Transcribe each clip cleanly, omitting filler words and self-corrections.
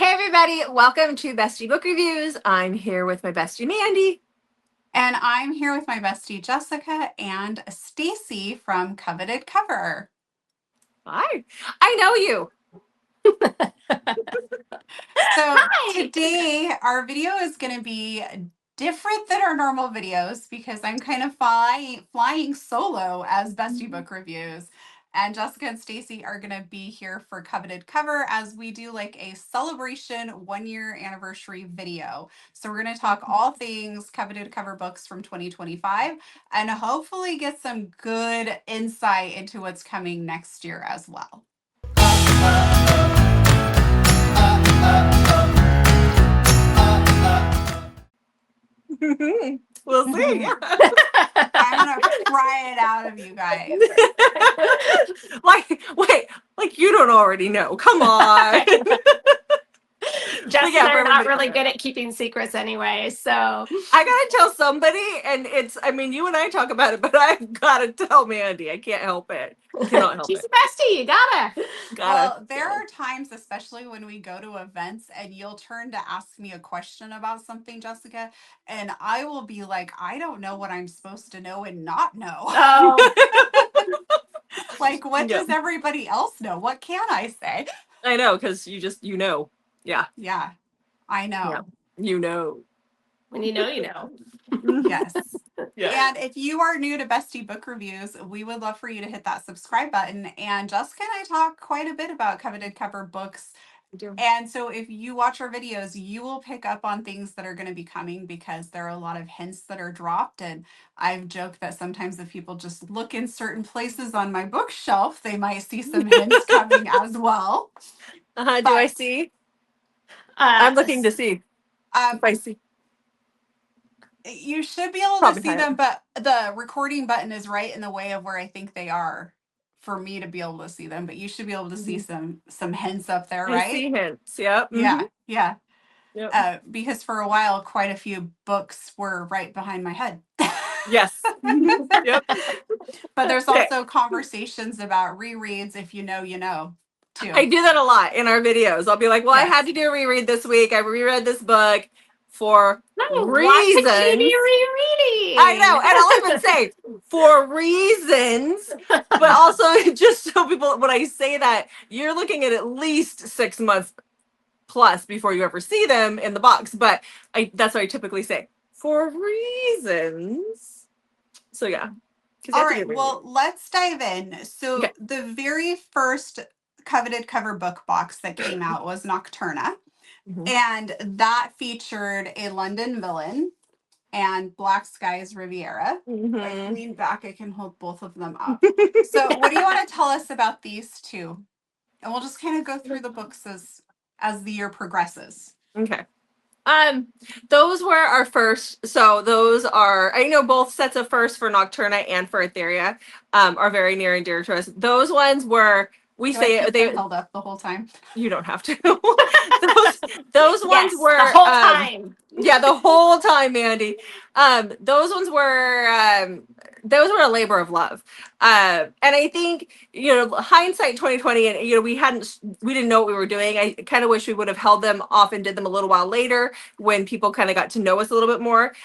Hey everybody, welcome to Bestie Book Reviews. I'm here with my bestie Mandy. And I'm here with my bestie Jessica and Stacy from Coveted Cover. Hi, I know you. So today our video is going to be different than our normal videos because I'm kind of flying solo as Bestie Book Reviews. And Jessica and Stacy are going to be here for Coveted Cover as we do like a celebration 1-year anniversary video. So we're going to talk all things Coveted Cover books from 2025 and hopefully get some good insight into what's coming next year as well. We'll see. I'm gonna pry it out of you guys. Like you don't already know. Come on. Jess and I are not really good at keeping secrets anyway, so I gotta tell somebody, and you and I talk about it, but I've gotta tell Mandy. I can't help it. I cannot help she's it. the bestie. You gotta. Well, there are times, especially when we go to events, and you'll turn to ask me a question about something, Jessica, and I will be like, I don't know what I'm supposed to know and not know. Oh. Like, what does everybody else know? What can I say? I know, because you know. Yeah. Yeah, I know. Yeah. You know. When you know, you know. Yes. Yeah. And if you are new to Bestie Book Reviews, we would love for you to hit that subscribe button. And Jessica and I talk quite a bit about Coveted Cover books. And so if you watch our videos, you will pick up on things that are going to be coming because there are a lot of hints that are dropped. And I've joked that sometimes if people just look in certain places on my bookshelf, they might see some hints coming as well. Do I see? I'm looking to see if I see. You should be able to see them, but the recording button is right in the way of where I think they are for me to be able to see them. But you should be able to see some hints up there, right? I see hints. Yep. Yeah. Yep. Because for a while, quite a few books were right behind my head. Yes. Yep. But there's also conversations about rereads. If you know, you know. Too. I do that a lot in our videos. I'll be like, well, yes. I had to do a reread this week. I reread this book for reasons. I know, and I'll even say for reasons, but also just so people, when I say that, you're looking at least 6 months plus before you ever see them in the box. But that's what I typically say, for reasons. So yeah. All right, well, let's dive in. So the very first Coveted Cover book box that came out was Nocturna. Mm-hmm. And that featured a London villain and Black Skies Riviera. Mm-hmm. If I lean back, I can hold both of them up. So what do you want to tell us about these two? And we'll just kind of go through the books as the year progresses. Okay. Those were our first. So those are, I know both sets of first for Nocturna and for Etheria are very near and dear to us. Those ones were, they held up the whole time. You don't have to. those ones were the whole time. Yeah, the whole time, Mandy. Those ones were a labor of love. And I think, hindsight 2020, and we didn't know what we were doing. I kind of wish we would have held them off and did them a little while later when people kind of got to know us a little bit more,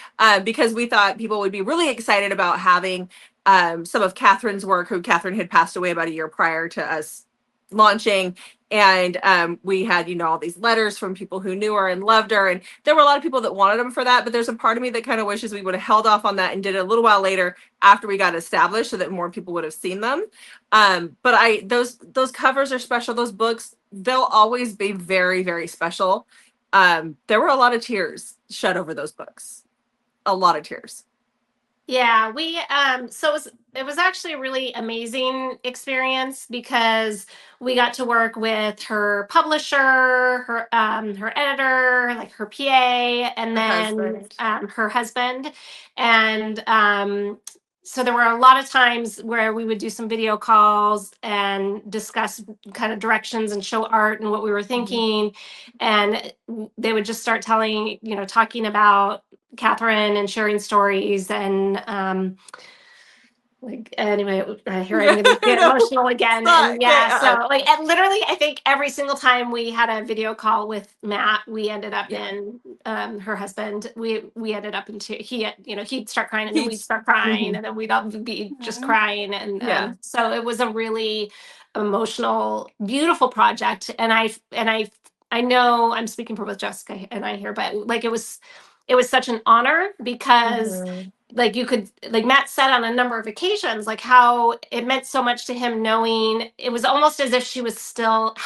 because we thought people would be really excited about having some of Catherine's work, who Catherine had passed away about a year prior to us launching. And we had, all these letters from people who knew her and loved her. And there were a lot of people that wanted them for that. But there's a part of me that kind of wishes we would have held off on that and did it a little while later after we got established so that more people would have seen them. But those covers are special. Those books, they'll always be very, very special. There were a lot of tears shed over those books. A lot of tears. Yeah, we so it was actually a really amazing experience because we got to work with her publisher, her editor, like her PA, and then her husband. And so there were a lot of times where we would do some video calls and discuss kind of directions and show art and what we were thinking. And they would just start talking about Catherine and sharing stories. And Like anyway, here I'm gonna get emotional again. Stop. And yeah, Yeah. so like and literally I think every single time we had a video call with Matt, we ended up Yeah. in her husband, we ended up into he'd start crying and then we'd He's- start crying Mhm. and then we'd all be just Mhm. crying. And Yeah. so it was a really emotional, beautiful project. And I know I'm speaking for both Jessica and I here, but like it was such an honor because Mhm. like you could, like Matt said on a number of occasions, like how it meant so much to him knowing it was almost as if she was still,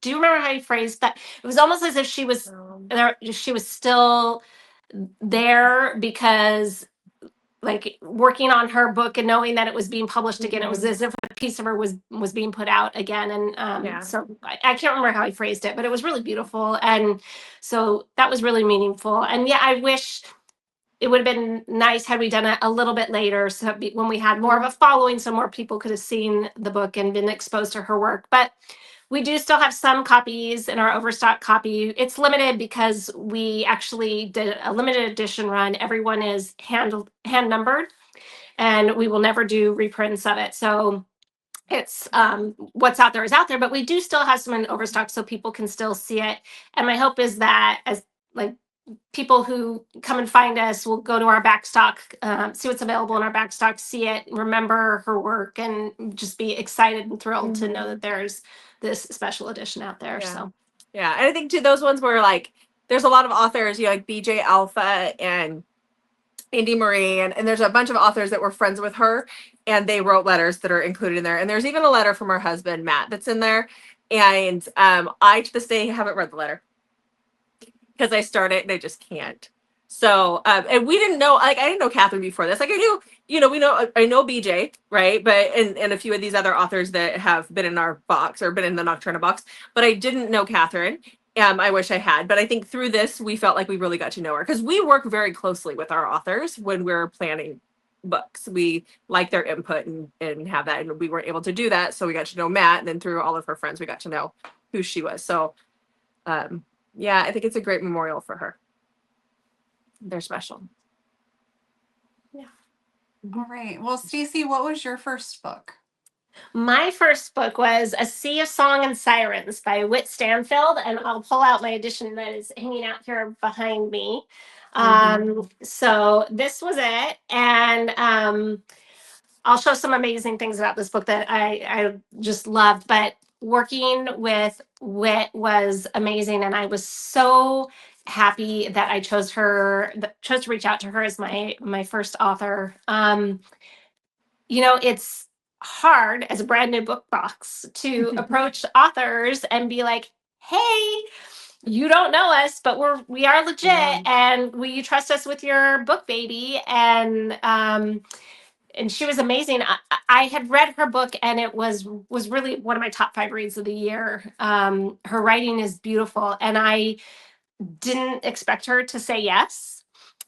do you remember how he phrased that? It was almost as if she was there, she was still there because like working on her book and knowing that it was being published again, it was as if a piece of her was being put out again. And Yeah. so I can't remember how he phrased it, but it was really beautiful. And so that was really meaningful. And yeah, I wish it would have been nice had we done it a little bit later, so when we had more of a following, so more people could have seen the book and been exposed to her work. But we do still have some copies in our overstock copy. It's limited because we actually did a limited edition run. Everyone is hand numbered, and we will never do reprints of it. So it's what's out there is out there, but we do still have some in overstock so people can still see it. And my hope is that as like people who come and find us will go to our backstock, see what's available in our backstock, see it, remember her work, and just be excited and thrilled to know that there's this special edition out there. Yeah. So Yeah, and I think too those ones were like there's a lot of authors, like BJ Alpha and Andy Marie, and there's a bunch of authors that were friends with her, and they wrote letters that are included in there. And there's even a letter from her husband Matt that's in there. And I to this day haven't read the letter because I start it and I just can't. So and we didn't know, like I didn't know Catherine before this. Like I knew, I know BJ, right? But and a few of these other authors that have been in our box or been in the Nocturna box, but I didn't know Catherine. I wish I had, but I think through this we felt like we really got to know her because we work very closely with our authors when we're planning books. We like their input and have that, and we weren't able to do that, so we got to know Matt, and then through all of her friends, we got to know who she was. So, yeah, I think it's a great memorial for her. They're special. yeah. All right. Well, Stacey, what was your first book? My first book was A Sea of Song and Sirens by Whit Stanfield, and I'll pull out my edition that is hanging out here behind me. So this was it, and I'll show some amazing things about this book that I just loved. But working with Whit was amazing, and I was so happy that I chose to reach out to her as my first author. It's hard as a brand new book box to approach authors and be like, hey, you don't know us, but we are legit, and will you trust us with your book, baby? And she was amazing. I had read her book, and it was really one of my top 5 reads of the year. Her writing is beautiful, and I didn't expect her to say yes.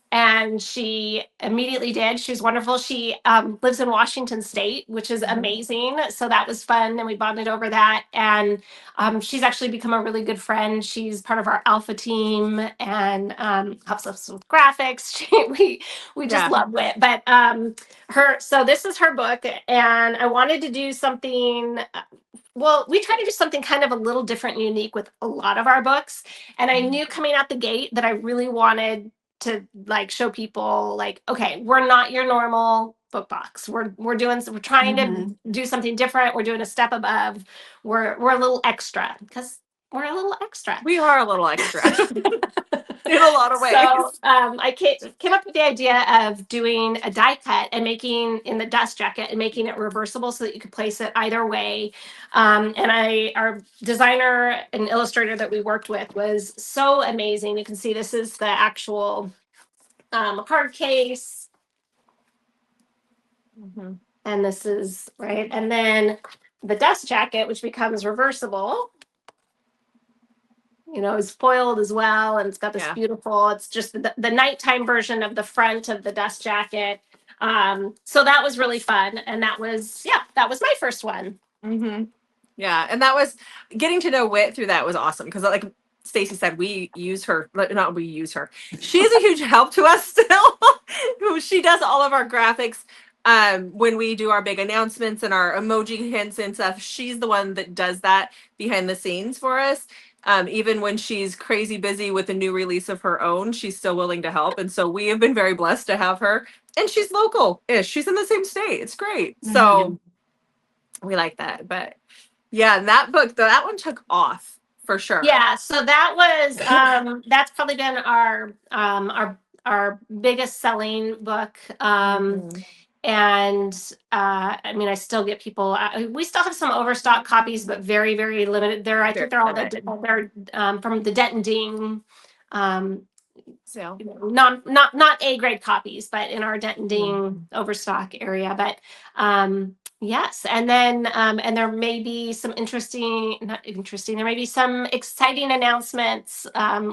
And she immediately did. She was wonderful. She lives in Washington State, which is amazing. So that was fun. And we bonded over that. And she's actually become a really good friend. She's part of our alpha team and helps us with graphics. We just love it. But so this is her book. And I wanted to do something. Well, we try to do something kind of a little different and unique with a lot of our books. And I knew coming out the gate that I really wanted to like show people like, okay, we're not your normal book box. We're trying to do something different. We're doing a step above. We're a little extra because we're a little extra. We are a little extra in a lot of ways. So I came up with the idea of doing a die cut and making in the dust jacket and making it reversible so that you could place it either way. And our designer and illustrator that we worked with was so amazing. You can see this is the actual card case. And this is right. And then the dust jacket, which becomes reversible, is foiled as well. And it's got this beautiful, it's just the nighttime version of the front of the dust jacket. So that was really fun. And that was my first one. Yeah. And that was getting to know Whit through that was awesome. Because like Stacey said, we use her. She's a huge help to us still. She does all of our graphics. when we do our big announcements and our emoji hints and stuff, she's the one that does that behind the scenes for us. Even when she's crazy busy with a new release of her own, she's still willing to help. And so we have been very blessed to have her. And she's local-ish. She's in the same state. It's great. So we like that. But yeah, and that book, that one took off for sure. Yeah, so that was that's probably been our biggest selling book. And I mean, I still get people. We still have some overstock copies, but very, very limited. I think they're all they're from the Denton Ding, So not A grade copies, but in our Denton Ding overstock area. But yes, and then and there may be some not interesting. There may be some exciting announcements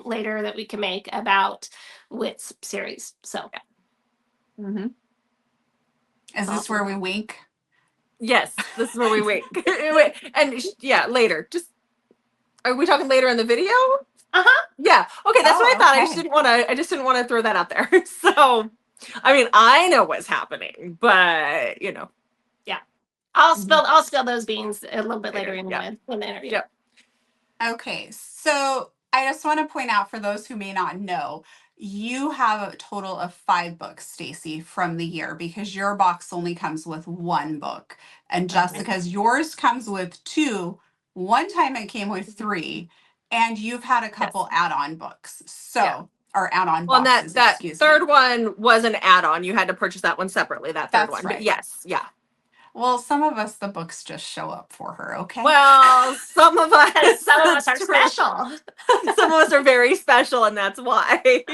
later that we can make about Wit's series. So. Mm-hmm. Is this where we wink? Yes, this is where we wink. And yeah, later. Just are we talking later in the video? Yeah. Okay, that's what I thought. Okay. I just didn't want to throw that out there. So, I mean, I know what's happening, but you know. Yeah. I'll spill those beans a little bit later in the interview. Yeah. Okay. So, I just want to point out for those who may not know, you have a total of 5 books, Stacy, from the year, because your box only comes with 1 book. And Jessica's, yours comes with 2. One time it came with 3. And you've had a couple add-on books. So, or add-on boxes. Well, that third one was an add-on. You had to purchase that one separately, that third one. Right. But yes, yeah. Well, some of us, the books just show up for her, okay? Well, some of us are special. Some of us are very special, and that's why.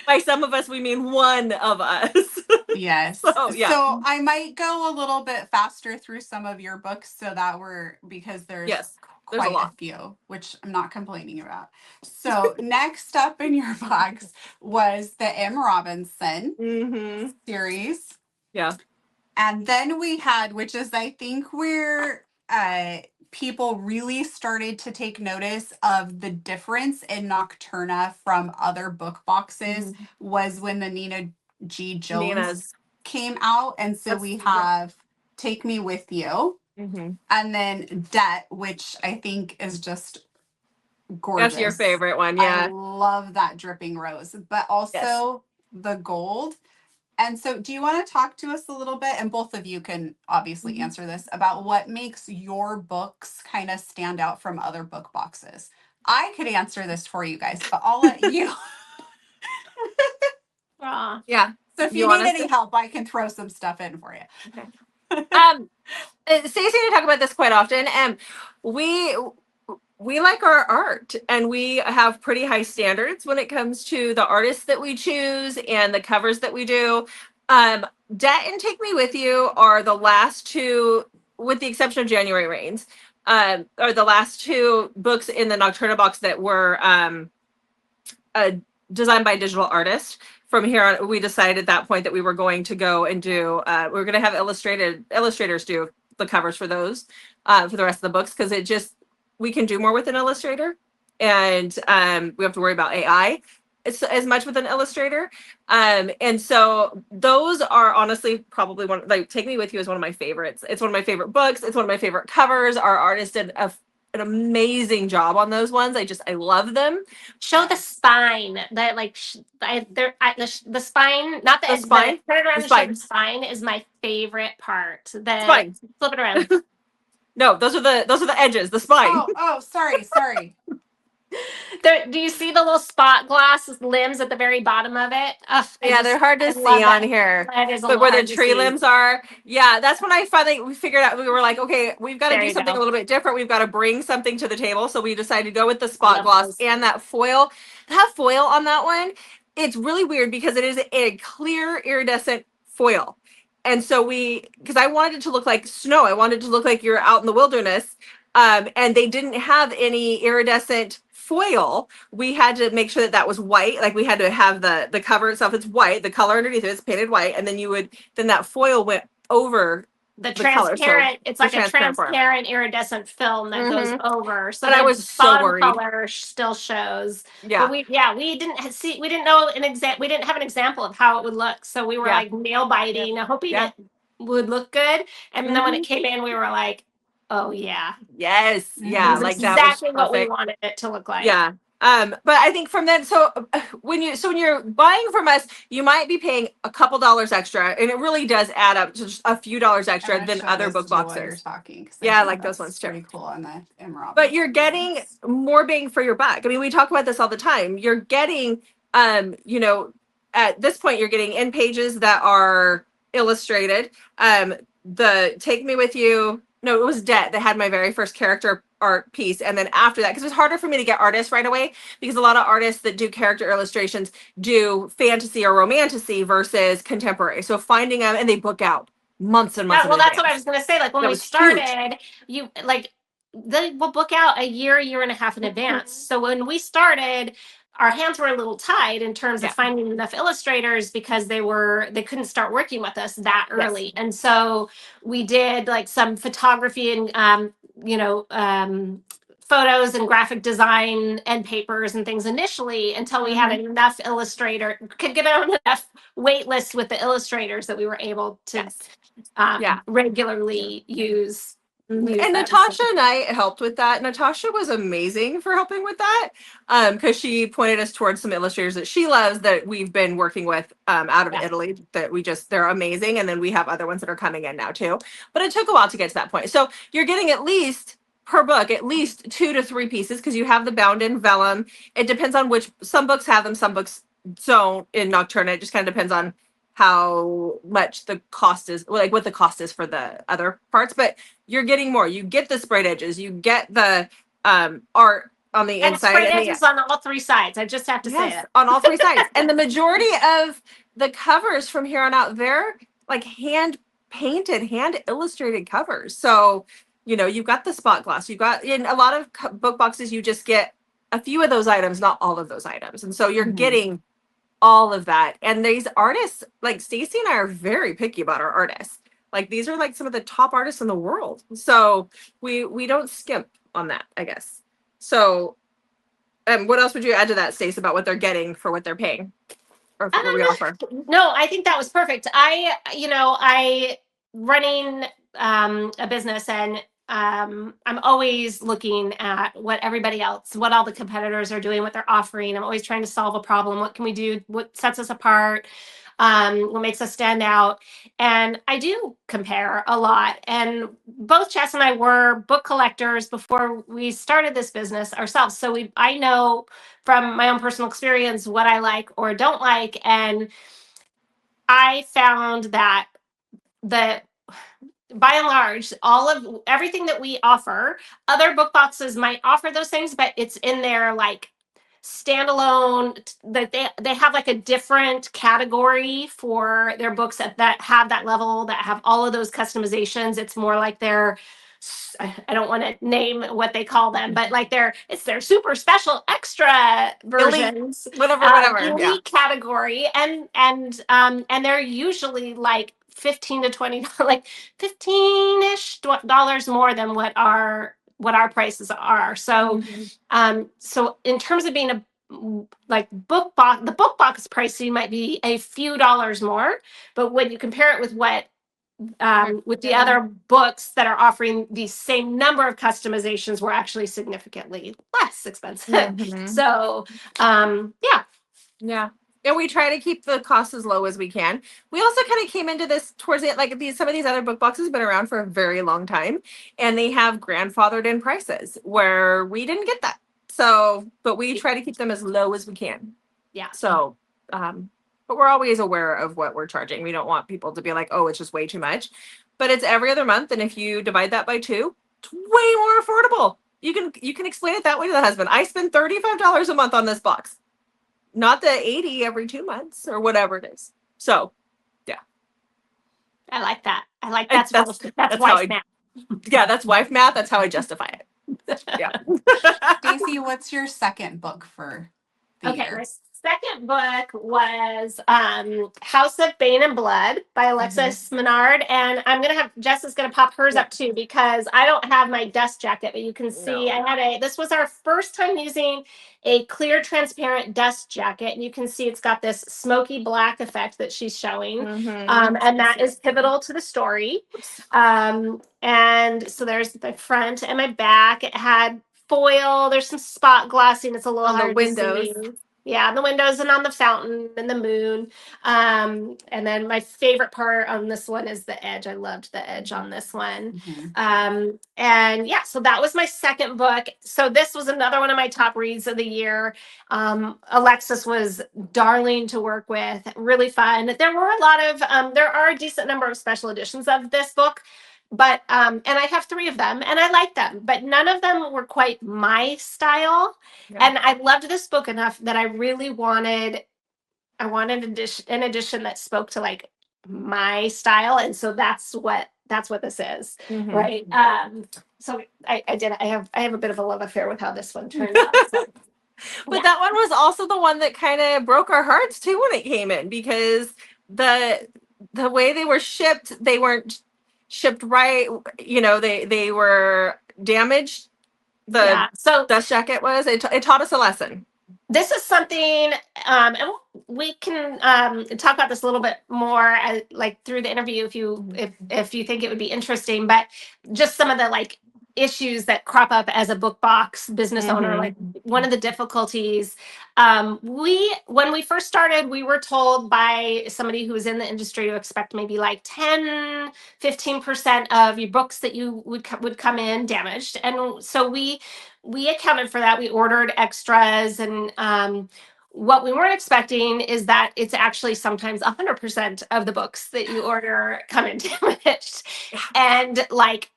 By some of us, we mean one of us. Yes. So, yeah. So I might go a little bit faster through some of your books so that because there's quite a few, which I'm not complaining about. So next up in your box was the M. Robinson series. Yeah. And then we had, which is I think where people really started to take notice of the difference in Nocturna from other book boxes, was when the Nina G. Jones came out. And so we have Take Me With You, and then Debt, which I think is just gorgeous. That's your favorite one, yeah. I love that dripping rose, but also the gold. And so do you want to talk to us a little bit, and both of you can obviously answer this, about what makes your books kind of stand out from other book boxes? I could answer this for you guys, but I'll let you. Yeah. So if you need any help, I can throw some stuff in for you. Okay. Stacey and I talk about this quite often, and we like our art, and we have pretty high standards when it comes to the artists that we choose and the covers that we do. Debt and Take Me With You are the last 2, with the exception of January Rains, are the last 2 books in the Nocturna box that were designed by a digital artist. From here on, we decided at that point that we were going to go and do, we were going to have illustrators do the covers for those, for the rest of the books, because we can do more with an illustrator, and we have to worry about AI as much with an illustrator. And so those are honestly probably Take Me With You is one of my favorites. It's one of my favorite books. It's one of my favorite covers. Our artist did an amazing job on those ones. I love them. Show the spine. That the spine, not the spine. Turn it around. The spine is my favorite part. Spine. Flip it around. No, those are the edges. The spine. Oh, sorry. Do you see the little spot glass limbs at the very bottom of it? They're hard to see on here. But where the tree limbs are. Yeah, that's when we figured out, we were like, okay, we've got to do something a little bit different. We've got to bring something to the table. So we decided to go with the spot gloss and that foil. That foil on that one, it's really weird because it is a clear iridescent foil. And so because I wanted it to look like snow. I wanted it to look like you're out in the wilderness. And they didn't have any iridescent foil. We had to make sure that was white. Like we had to have the cover itself. It's white. The color underneath it is painted white. And then that foil went over the color, so transparent, it's the like a transparent part. transparent iridescent film that goes over. So And I the was so bottom worried. color still shows. Yeah. But we didn't know we didn't have an example of how it would look. So we were Yeah. like nail biting, hoping Yeah. it would look good. And then when it came in, we were like, oh yeah. Yes. Yeah. This is Like that was exactly what we perfect. wanted it to look like. Yeah. But I think from then, so when you're buying from us, you might be paying a couple dollars extra, and it really does add up to just a few dollars extra than other book While you're boxes. talking, 'cause Yeah, I think like those that's ones too. Pretty cool on the emerald. But you're getting more bang for your buck. I mean, we talk about this all the time. You're getting, at this point, you're getting in pages that are illustrated. The Take Me With You. No, it was Debt that had my very first character art piece. And then after that, because it was harder for me to get artists right away, because a lot of artists that do character illustrations do fantasy or romantasy versus contemporary. So finding them, and they book out months and months. Yeah, well, that's what I was going to say. Like when That we was started, they will book out a year and a half in advance. So when we started, our hands were a little tied in terms of finding enough illustrators because they couldn't start working with us that early. And so we did like some photography and photos and graphic design and papers and things initially until we had enough could get on enough wait lists with the illustrators that we were able to regularly use. And Natasha and I helped with that. Natasha was amazing for helping with that because she pointed us towards some illustrators that she loves that we've been working with out of Italy that they're amazing. And then we have other ones that are coming in now too. But it took a while to get to that point. So you're getting at least per book, at least 2 to 3 pieces because you have the bound in vellum. It depends on some books have them, some books don't in Nocturna. It just kind of depends on how much the cost is, like what the cost is for the other parts, but you're getting more. You get the sprayed edges, you get the art on the inside. Sprayed edges on all 3 sides. I just have to say it. On all 3 sides. And the majority of the covers from here on out, they're like hand painted, hand illustrated covers. So, you've got the spot gloss. You've got, in a lot of book boxes, you just get a few of those items, not all of those items. And so you're getting all of that. And these artists, like Stacy and I are very picky about our artists. Like these are like some of the top artists in the world. So we don't skimp on that, I guess. So what else would you add to that, Stace, about what they're getting for what they're paying? Or what we offer? No, I think that was perfect. I running a business and I'm always looking at what all the competitors are doing, what they're offering. I'm always trying to solve a problem. What can we do? What sets us apart? What makes us stand out? And I do compare a lot. And both Jess and I were book collectors before we started this business ourselves. So I know from my own personal experience what I like or don't like. And I found that by and large, everything that we offer, other book boxes might offer those things, but it's in their like standalone, that they have like a different category for their books that have that level, that have all of those customizations. It's more like I don't want to name what they call them, but like it's their super special extra versions, whatever, elite category, and they're usually like $15 to $20, like $15-ish more than what our prices are. So, so in terms of being the book box pricing might be a few dollars more, but when you compare it with what with the other books that are offering the same number of customizations, we're actually significantly less expensive. So, yeah. And we try to keep the costs as low as we can. We also kind of came into this towards it, like some of these other book boxes have been around for a very long time, and they have grandfathered in prices where we didn't get that. So, but we try to keep them as low as we can. Yeah. So, but we're always aware of what we're charging. We don't want people to be like, oh, it's just way too much. But it's every other month, and if you divide that by 2, it's way more affordable. You can explain it that way to the husband. I spend $35 a month on this box. Not the $80 every 2 months or whatever it is. So, yeah. I like that. I like that's wife math. Yeah, that's wife math. That's how I justify it. Yeah. Stacey, what's your second book for the Okay, my year. second book was House of Bane and Blood by Alexis Menard, and I'm gonna have Jess is gonna pop hers up too because I don't have my dust jacket, but you can see I had this was our first time using a clear transparent dust jacket, and you can see it's got this smoky black effect that she's showing, and that is pivotal to the story. And so there's the front and my back. It had foil. There's some spot glossing. It's a little On the hard windows. to see. Yeah, on the windows and on the fountain and the moon. And then my favorite part on this one is the edge. I loved the edge on this one. And yeah, so that was my second book. So this was another one of my top reads of the year. Alexis was darling to work with, really fun. There were a lot of, there are a decent number of special editions of this book. But and I have 3 of them and I like them, but none of them were quite my style. And I loved this book enough that I really wanted an edition that spoke to like my style. And so that's what this is. Right. So I have a bit of a love affair with how this one turned out. So, But that one was also the one that kind of broke our hearts too when it came in, because the way they were shipped, they weren't shipped right. You know, they were damaged. So dust jacket was. It taught us a lesson. This is something, and we can talk about this a little bit more, like through the interview, if you think it would be interesting. But just some of the like issues that crop up as a book box business owner, like one of the difficulties. When we first started, we were told by somebody who was in the industry to expect maybe like 10-15% of your books that you would come in damaged, and so we accounted for that. We ordered extras, and what we weren't expecting is that it's actually sometimes 100% of the books that you order come in damaged, and like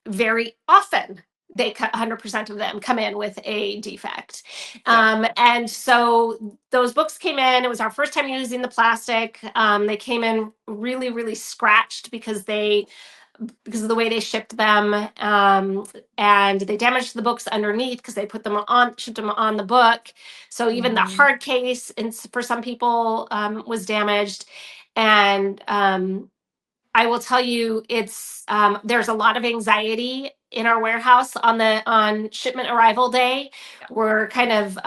very often they 100% of them come in with a defect. And so those books came in. It was our first time using the plastic. They came in really, really scratched because of the way they shipped them, and they damaged the books underneath because they shipped them on the book. So even the hard case, and for some people, was damaged. And I will tell you, it's there's a lot of anxiety in our warehouse on shipment arrival day. We're kind of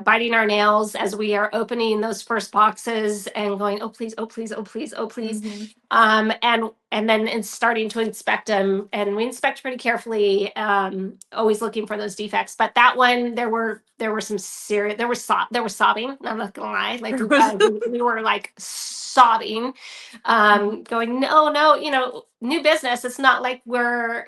biting our nails as we are opening those first boxes and going, oh please, oh please, oh please, oh please. And then it's starting to inspect them, and we inspect pretty carefully, always looking for those defects. But that one, there were some serious, there was sobbing. I'm not gonna lie, like we were like sobbing, going, no, new business. It's not like we're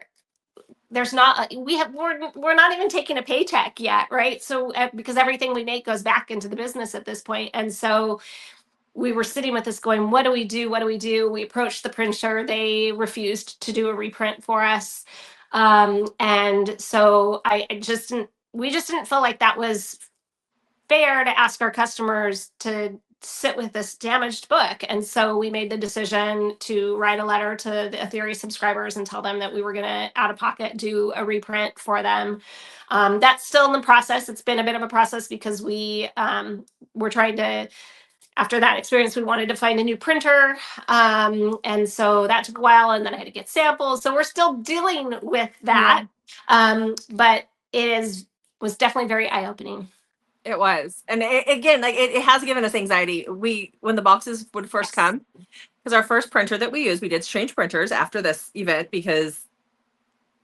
not even taking a paycheck yet, right? So because everything we make goes back into the business at this point. And so we were sitting with this going, what do we do? We approached the printer. They refused to do a reprint for us. And so we just didn't feel like that was fair to ask our customers to sit with this damaged book. And so we made the decision to write a letter to the Ethereum subscribers and tell them that we were going to out of pocket do a reprint for them. That's still in the process. It's been a bit of a process because we're trying to, after that experience, we wanted to find a new printer. And so that took a while, and then I had to get samples. So we're still dealing with that. But was definitely very eye-opening. It was. And again, like it has given us anxiety. When the boxes would first come, because our first printer that we used, we did change printers after this event because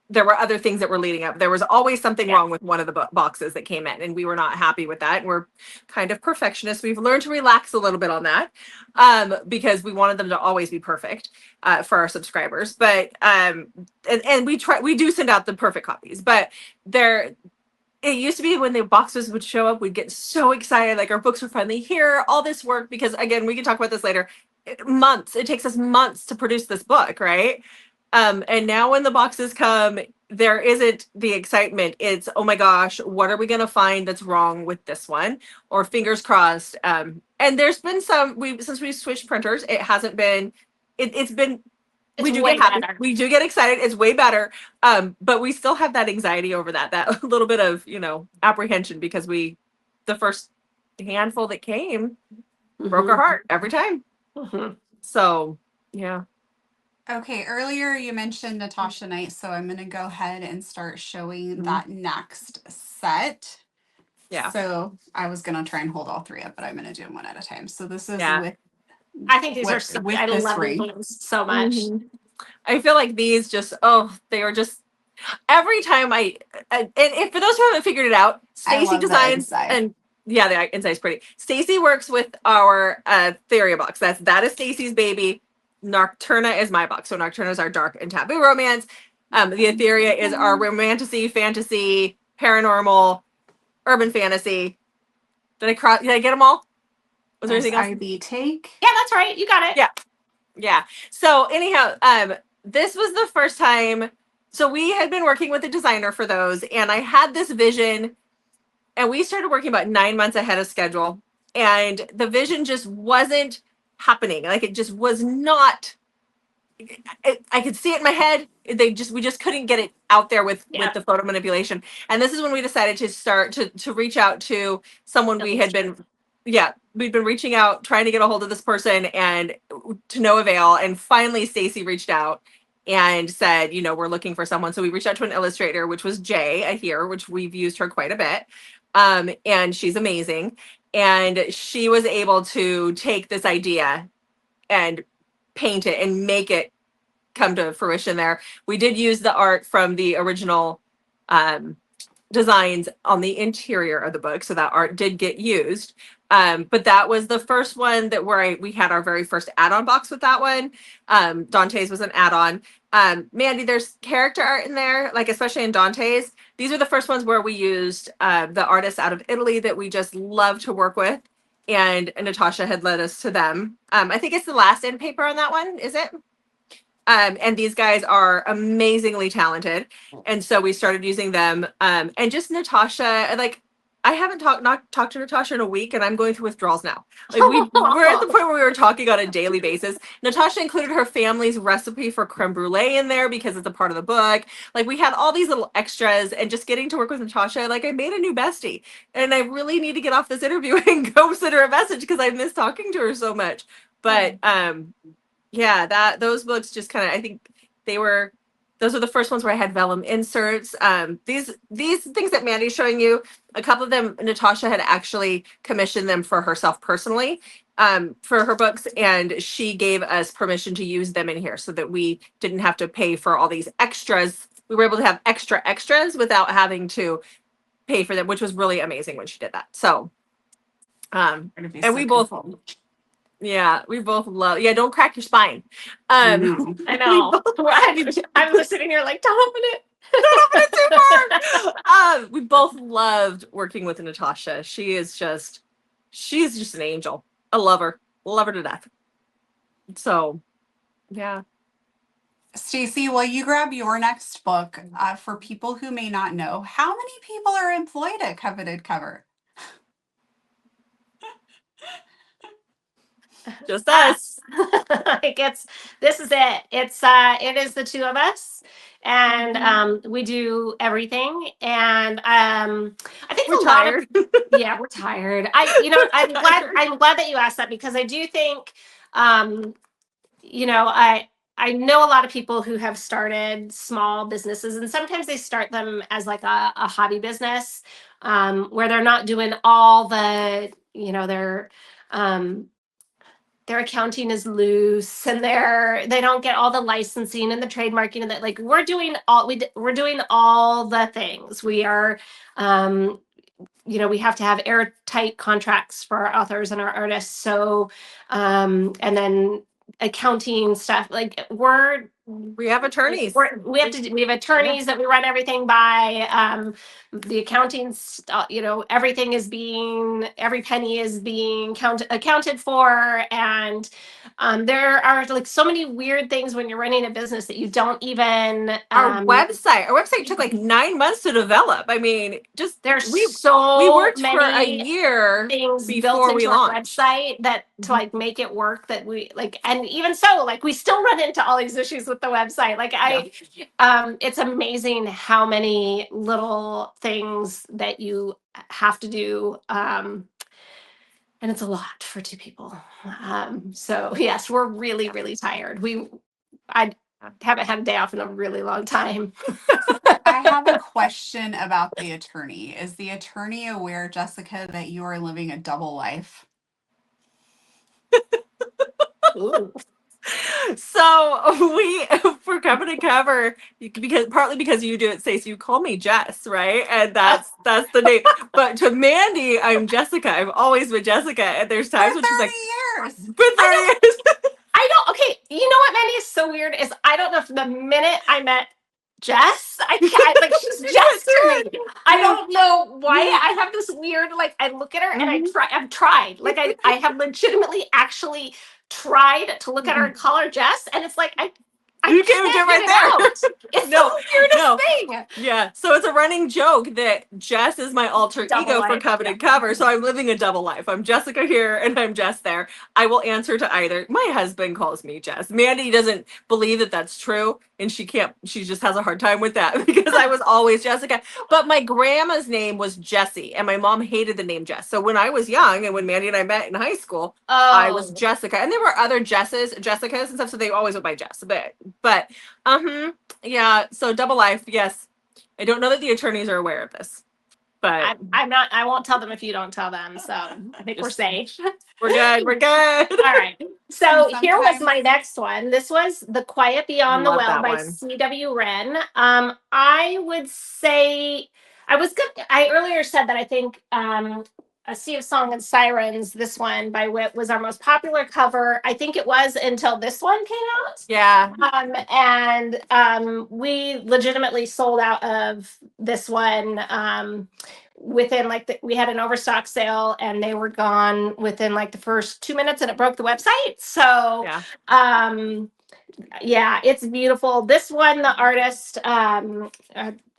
there were other things that were leading up. There was always something wrong with one of the boxes that came in, and we were not happy with that. And we're kind of perfectionists. We've learned to relax a little bit on that, because we wanted them to always be perfect for our subscribers. But and we do send out the perfect copies, but it used to be when the boxes would show up, we'd get so excited, like our books were finally here, all this work, because again, we can talk about this later. It takes us months to produce this book, right? And now when the boxes come, there isn't the excitement. It's, oh my gosh, what are we going to find that's wrong with this one? Or fingers crossed. And there's been since we switched printers, it hasn't been, it's been, we do get happy. Better. We do get excited. It's way better. But we still have that anxiety over that little bit of, apprehension, because we the first handful that came broke her heart every time. Mhm. So yeah. Okay, earlier you mentioned Natasha Knight, so I'm going to go ahead and start showing Mhm. that next set. Yeah. So I was going to try and hold all three up, but I'm going to do them one at a time. So this is Yeah. with I think these are with, so, with I this love these ring. ones so much. Mhm. I feel like these just, oh, they were just every time and for those who haven't figured it out, I Stacy love the designs inside. and yeah, the inside's pretty. Stacy works with our Theria box. That is Stacy's baby. Nocturna is my box. So Nocturna is our dark and taboo romance. The Etheria is our romantasy, fantasy, paranormal, urban fantasy. Did I get them all? Was there There's anything else? IB Take. Yeah, that's right. You got it. Yeah. Yeah. So anyhow, this was the first time. So we had been working with a designer for those, and I had this vision, and we started working about 9 months ahead of schedule, and the vision just wasn't happening. Like it just was not. I could see it in my head. We just couldn't get it out there with Yeah. the photo manipulation. And this is when we decided to start to reach out to someone we had been, yeah, we'd been reaching out, trying to get a hold of this person, and to no avail. And finally, Stacy reached out and said, we're looking for someone. So we reached out to an illustrator, which was Jay, I hear, which we've used her quite a bit. And she's amazing. And she was able to take this idea and paint it and make it come to fruition there. We did use the art from the original designs on the interior of the book, so that art did get used. But that was the first one that we had our very first add-on box with that one. Dante's was an add-on. Mandy, there's character art in there, like especially in Dante's. These are the first ones where we used the artists out of Italy that we just love to work with. And Natasha had led us to them. I think it's the last end paper on that one, is it? And these guys are amazingly talented. And so we started using them. And just Natasha, like I haven't talked to Natasha in a week, and I'm going through withdrawals now. Like we're at the point where we were talking on a daily basis. Natasha included her family's recipe for creme brulee in there because it's a part of the book. Like we had all these little extras, and just getting to work with Natasha, like I made a new bestie. And I really need to get off this interview and go send her a message because I miss talking to her so much. But yeah, those books just kind of, I think those are the first ones where I had vellum inserts. These things that Mandy's showing you, a couple of them, Natasha had actually commissioned them for herself personally, for her books, and she gave us permission to use them in here so that we didn't have to pay for all these extras. We were able to have extras without having to pay for them, which was really amazing when she did that. So, and we both, we both love. Yeah, don't crack your spine. I know. I'm sitting here like, don't open it. Don't open it too far. We both loved working with Natasha. She's just an angel. I love her to death. So, yeah. Stacy, while you grab your next book, for people who may not know, how many people are employed at Coveted Cover? Just us. This is it. It is the two of us, and we do everything. And I think we're tired. We're tired. I'm glad that you asked that, because I do think, I know a lot of people who have started small businesses, and sometimes they start them as like a hobby business, where they're not doing all the, their accounting is loose, and they don't get all the licensing and the trademarking, and that, like, we're doing all the things. We are, we have to have airtight contracts for our authors and our artists. So, and then accounting stuff, like we have attorneys. We have attorneys that we run everything by. The accounting, everything is every penny is being accounted for. And there are like so many weird things when you're running a business that you don't even. Our website took like 9 months to develop. I mean, just we worked many for a year things before built we into our launched website that to like make it work, that we like, and even so, like, we still run into all these issues with the website. Like it's amazing how many little things that you have to do. And it's a lot for two people. So yes, we're really, really tired. I haven't had a day off in a really long time. I have a question about the attorney. Is the attorney aware, Jessica, that you are living a double life? Ooh. So we for Coveted cover because partly because you do it, Stacey, you call me Jess, right? And that's the name. But to Mandy, I'm Jessica. I've always been Jessica. And there's For times 30 when she's like, years. for 30 years. I don't. Okay, you know what, Mandy, is so weird is I don't know if the minute I met Jess, I like she's Jess to me. I don't know why. I have this weird like I look at her and I've tried. Like I have legitimately actually tried to look at her and call her Jess, and it's like I You can't can't get get right it there. out. It's the weirdest thing. Yeah. So it's a running joke that Jess is my alter Double ego for life, Coveted cover. So I'm living a double life. I'm Jessica here and I'm Jess there. I will answer to either. My husband calls me Jess. Mandy doesn't believe that that's true. And she just has a hard time with that because I was always Jessica. But my grandma's name was Jessie and my mom hated the name Jess. So when I was young and when Mandy and I met in high school, I was Jessica. And there were other Jessicas and stuff. So they always went by Jess. But yeah, so double life, yes. I don't know that the attorneys are aware of this, but I'm not. I won't tell them if you don't tell them. So I think we're safe. we're good. We're good. All right. So And here was sometimes- my next one. This was The Quiet Beyond the Love Well that by one. C.W. Wren. I would say I was good. I earlier said that I think A Sea of Song and Sirens, this one by Whit, was our most popular cover. I think it was until this one came out. Yeah. And we legitimately sold out of this one within we had an overstock sale and they were gone within like the first 2 minutes and it broke the website. So yeah, it's beautiful. This one, the artist,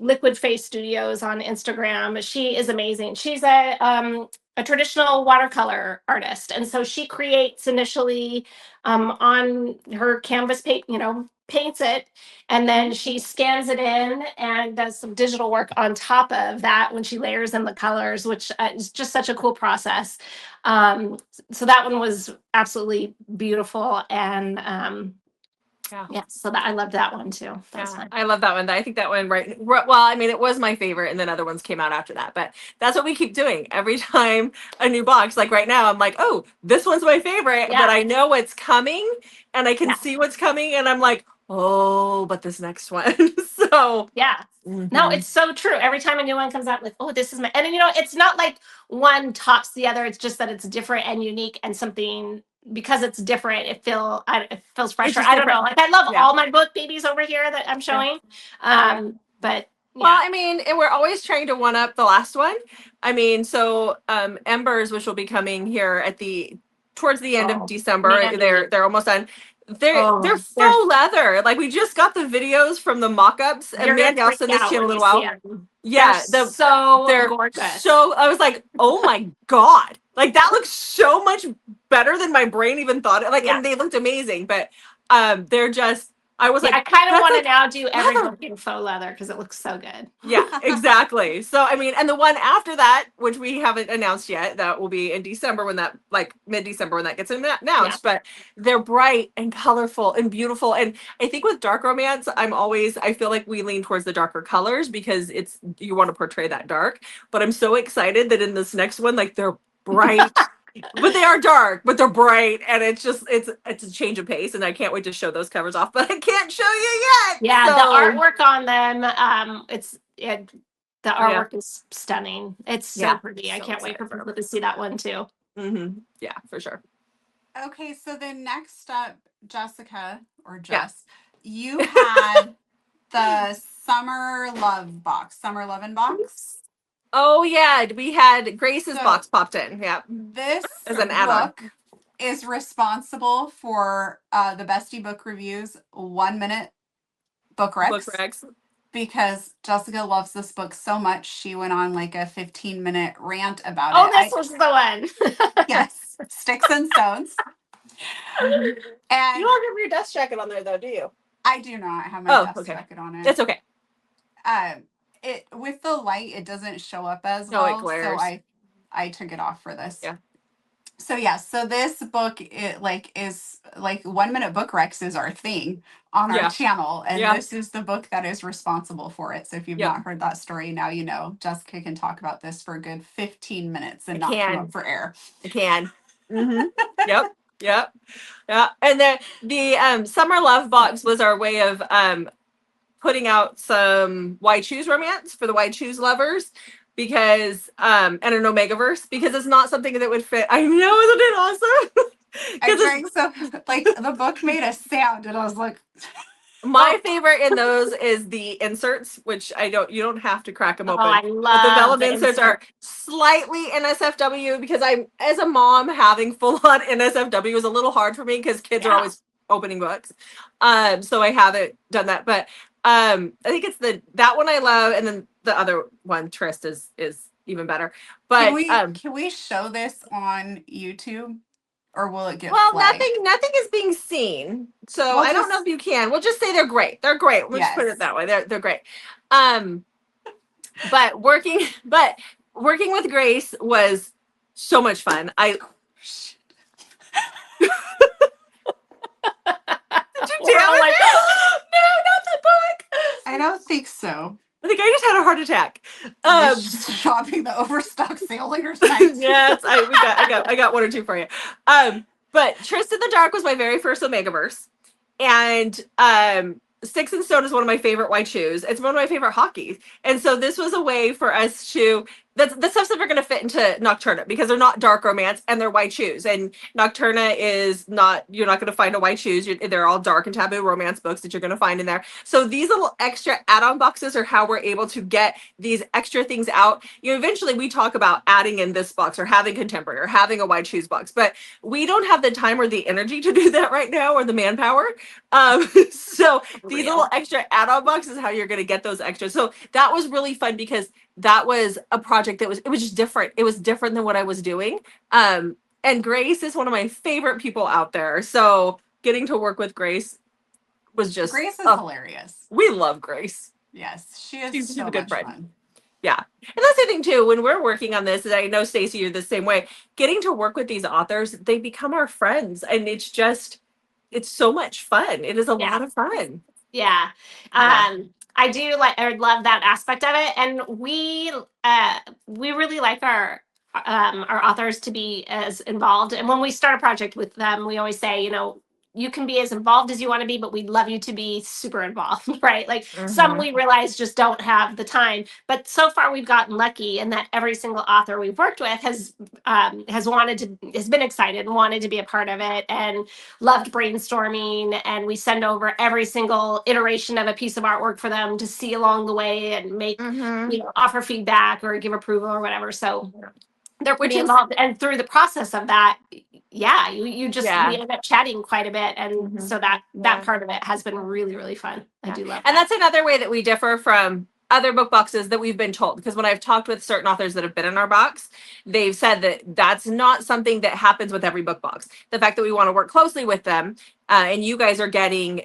Liquid Face Studios on Instagram, she is amazing. She's a traditional watercolor artist, and so she creates initially on her canvas paints it, and then she scans it in and does some digital work on top of that when she layers in the colors, which is just such a cool process. So that one was absolutely beautiful, and yeah, so that I loved that one too. That's fun. I love that one. I think that one, right? Well, I mean, it was my favorite, and then other ones came out after that. But that's what we keep doing every time a new box. Like right now, I'm like, oh, this one's my favorite, but I know what's coming, and I can see what's coming, and I'm like, oh, but this next one. So yeah. No, it's so true. Every time a new one comes out, like, oh, this is my, and it's not like one tops the other. It's just that it's different and unique and something. Because it's different, it feels fresher. I don't know. Like I love all my book babies over here that I'm showing. But well, I mean, and we're always trying to one up the last one. I mean, so Embers, which will be coming here towards the end of December, they're almost done. They're faux leather. Like we just got the videos from the mock-ups, and Mandy, I'll send this to you in a little while. Yeah, they're gorgeous. So I was like, oh my god, like that looks so much better than my brain even thought it. Like, and they looked amazing, but they're just. I was like, I kind of want to now do every book in faux leather because it looks so good. Yeah, exactly. So I mean, and the one after that, which we haven't announced yet, that will be in December when that, like mid-December when that gets announced. But they're bright and colorful and beautiful. And I think with dark romance, I feel like we lean towards the darker colors because you want to portray that dark. But I'm so excited that in this next one, like they're bright. But they are dark, but they're bright, and it's a change of pace, and I can't wait to show those covers off, but I can't show you yet. Yeah, the artwork on them, the artwork is stunning. It's so pretty. I can't wait for people to see that one too. Mm-hmm. Yeah, for sure. Okay, so then next up, Jessica or Jess, you had the Summer Lovin' box. Oh yeah, we had Grace's box popped in. Yeah, this as an add-on. book is responsible for the Bestie Book Reviews 1 minute book recs. Because Jessica loves this book so much, she went on like a 15-minute rant about it. Oh, this was the one. Yes, Sticks and Stones. And you don't have your dust jacket on there though, do you? I do not have my best Okay. jacket on it. It's okay. It with the light, it doesn't show up as No, it well, so glares. I took it off for this. Yeah. So yeah, so this book is like 1 minute book recs is our thing on our Yeah. channel, and Yeah. this is the book that is responsible for it. So if you've Yep. not heard that story, now you know. Jessica can talk about this for a good 15 minutes and I not come can. up for air. I can. Yep. Yep. Yeah. And then the Summer Love box was our way of putting out some Why Choose romance for the Why Choose lovers, because and an Omegaverse, because it's not something that would fit. I know, isn't it awesome? I drank some, like, the book made a sound, and I was like, my favorite in those is the inserts, which you don't have to crack them Oh, open. I But the love vellum the inserts are slightly NSFW, because I'm, as a mom, having full on NSFW is a little hard for me because kids are Yeah. always opening books. So I haven't done that, but I think it's that one I love, and then the other one, Trist, is even better. But can we show this on YouTube, or will it get well, flagged? nothing is being seen, so We'll I don't know just- if you can. We'll just say they're great. They're great. We'll just put Yes. it that way. They're great. But working with Grace was so much fun. Did you We're all damn like, it? No, not the book. I don't think so. I think I just had a heart attack. Just shopping the overstock sale later tonight. Yes, I got one or two for you. But Trist in the Dark was my very first Omegaverse, and Sticks and Stone is one of my favorite Why Choose. It's one of my favorite hockeys, and so this was a way for us to. That's the stuff that are going to fit into Nocturna, because they're not dark romance and they're Why Choose. And Nocturna is not, you're not going to find a Why Choose. They're all dark and taboo romance books that you're going to find in there. So these little extra add-on boxes are how we're able to get these extra things out. Eventually we talk about adding in this box or having contemporary or having a Why Choose box, but we don't have the time or the energy to do that right now, or the manpower. So these little extra add-on boxes is how you're going to get those extras. So that was really fun, because that was a project that was just different. It was different than what I was doing. And Grace is one of my favorite people out there. So getting to work with Grace was just Grace is hilarious. We love Grace. Yes, she is. She's so a good much friend. fun. Yeah. And that's the thing too, when we're working on this, and I know Stacey, you're the same way, getting to work with these authors, they become our friends, and it's so much fun. It is a lot of fun. Yeah. I do love that aspect of it, and we really like our authors to be as involved. And when we start a project with them, we always say, you can be as involved as you want to be, but we'd love you to be super involved, right? Like some we realize just don't have the time, but so far we've gotten lucky in that every single author we've worked with has been excited and wanted to be a part of it, and loved brainstorming. And we send over every single iteration of a piece of artwork for them to see along the way and make, offer feedback or give approval or whatever. So they're pretty involved. And through the process of that, you just we end up chatting quite a bit, and so that part of it has been really, really fun. I do love that. And that's another way that we differ from other book boxes that we've been told, because when I've talked with certain authors that have been in our box, they've said that that's not something that happens with every book box. The fact that we want to work closely with them, and you guys are getting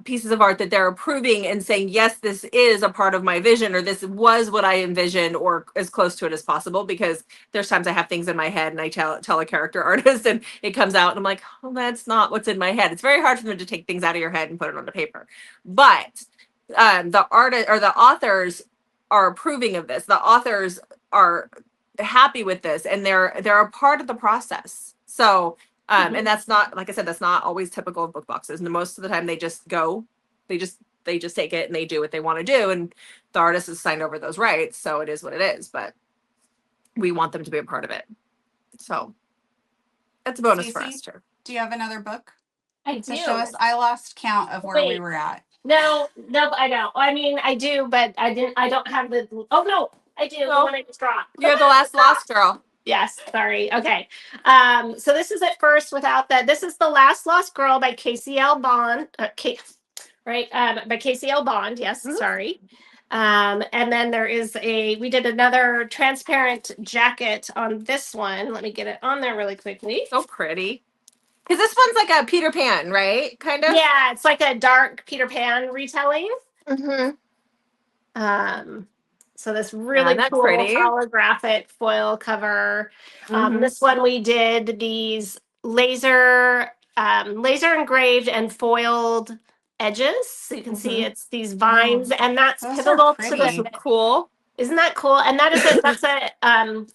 pieces of art that they're approving and saying, yes, this is a part of my vision, or this was what I envisioned, or as close to it as possible, because there's times I have things in my head and I tell a character artist and it comes out and I'm like, oh, that's not what's in my head. It's very hard for them to take things out of your head and put it on the paper. But the artist or the authors are approving of this. The authors are happy with this, and they're a part of the process. So and that's not, like I said, that's not always typical of book boxes. And most of the time they just take it and they do what they want to do, and the artist has signed over those rights, so it is what it is. But we want them to be a part of it. So that's a bonus for us too. Do you have another book? I to do. show us? I lost count of where we were at. No, I don't. I mean, I do, but I don't have the. Oh no, I do. The one I just dropped. You're the last lost girl. Yes, sorry. Okay. So this is at first without that. This is The Last Lost Girl by Casey L. Bond. By Casey L. Bond. Yes, sorry. And then there is we did another transparent jacket on this one. Let me get it on there really quickly. So pretty. Because this one's like a Peter Pan, right? Kind of. Yeah, it's like a dark Peter Pan retelling. Mm-hmm. So this Yeah, really that's cool pretty. holographic foil cover. Mhm. This one we did these laser engraved and foiled edges. So you can see it's these vines, and that's Those are pivotal to pretty. That's the. cool. Isn't that cool? And that is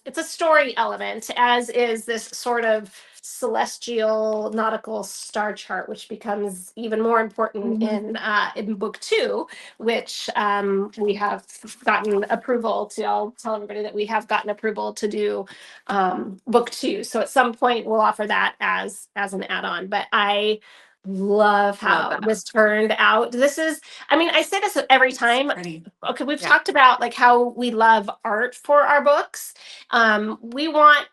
it's a story element, as is this sort of celestial nautical star chart, which becomes even more important in book 2, which we have gotten approval to. I'll tell everybody that we have gotten approval to do book 2. So at some point we'll offer that as an add-on. But I love how that. this turned out. This is, I mean, I say this every time. Pretty. Okay, we've Yeah. talked about like how we love art for our books. We want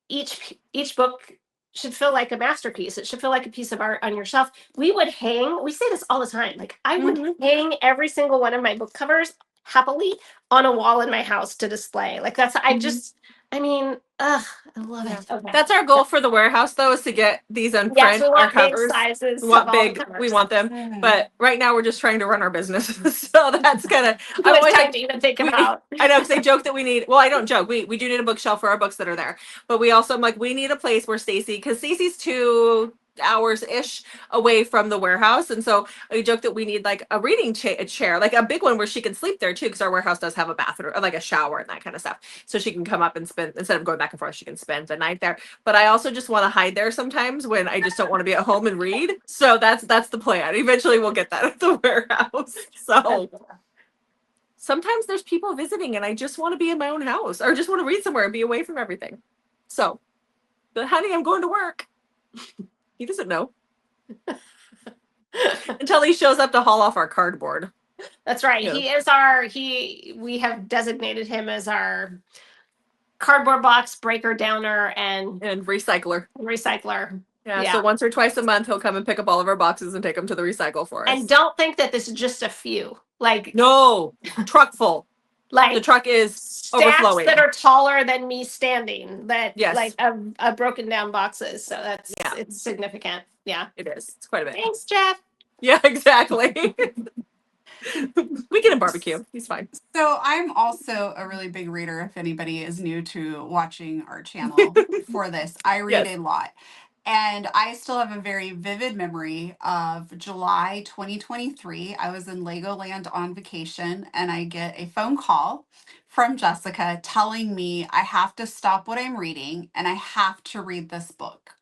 each book should feel like a masterpiece. It should feel like a piece of art on your shelf. We say this all the time. Like I would hang every single one of my book covers happily on a wall in my house to display. Like that's I mean, I love it. Okay. That's our goal for the warehouse, though, is to get these on Yes, print. we Our want big covers. sizes. We want of all the big. We covers. want them. But right now, we're just trying to run our business. So that's kind of. Too much time to even think about. I know, because they joke that we need. Well, I don't joke. We do need a bookshelf for our books that are there. But we also, I'm like, we need a place where Stacy, because Stacy's 2 hours ish away from the warehouse, and so I joke that we need like a reading chair, like a big one where she can sleep there too, because our warehouse does have a bathroom, like a shower and that kind of stuff, so she can come up and spend, instead of going back and forth, she can spend the night there. But I also just want to hide there sometimes when I just don't want to be at home and read. So that's the plan. Eventually we'll get that at the warehouse. So sometimes there's people visiting and I just want to be in my own house, or just want to read somewhere and be away from everything. So, but honey, I'm going to work. He doesn't know until he shows up to haul off our cardboard. That's right. Yeah. He is we have designated him as our cardboard box breaker, downer, and recycler. Yeah. So once or twice a month, he'll come and pick up all of our boxes and take them to the recycle for us. And don't think that this is just a few. Like no, truck full. Like the truck is stacks overflowing. that are taller than me standing. That yes, like a broken down boxes. So that's it's significant. Yeah, it is. It's quite a bit. Thanks, Jeff. Yeah, exactly. We get a barbecue. He's fine. So I'm also a really big reader. If anybody is new to watching our channel for this, I read a lot. And I still have a very vivid memory of July 2023. I was in Legoland on vacation and I get a phone call from Jessica telling me I have to stop what I'm reading and I have to read this book.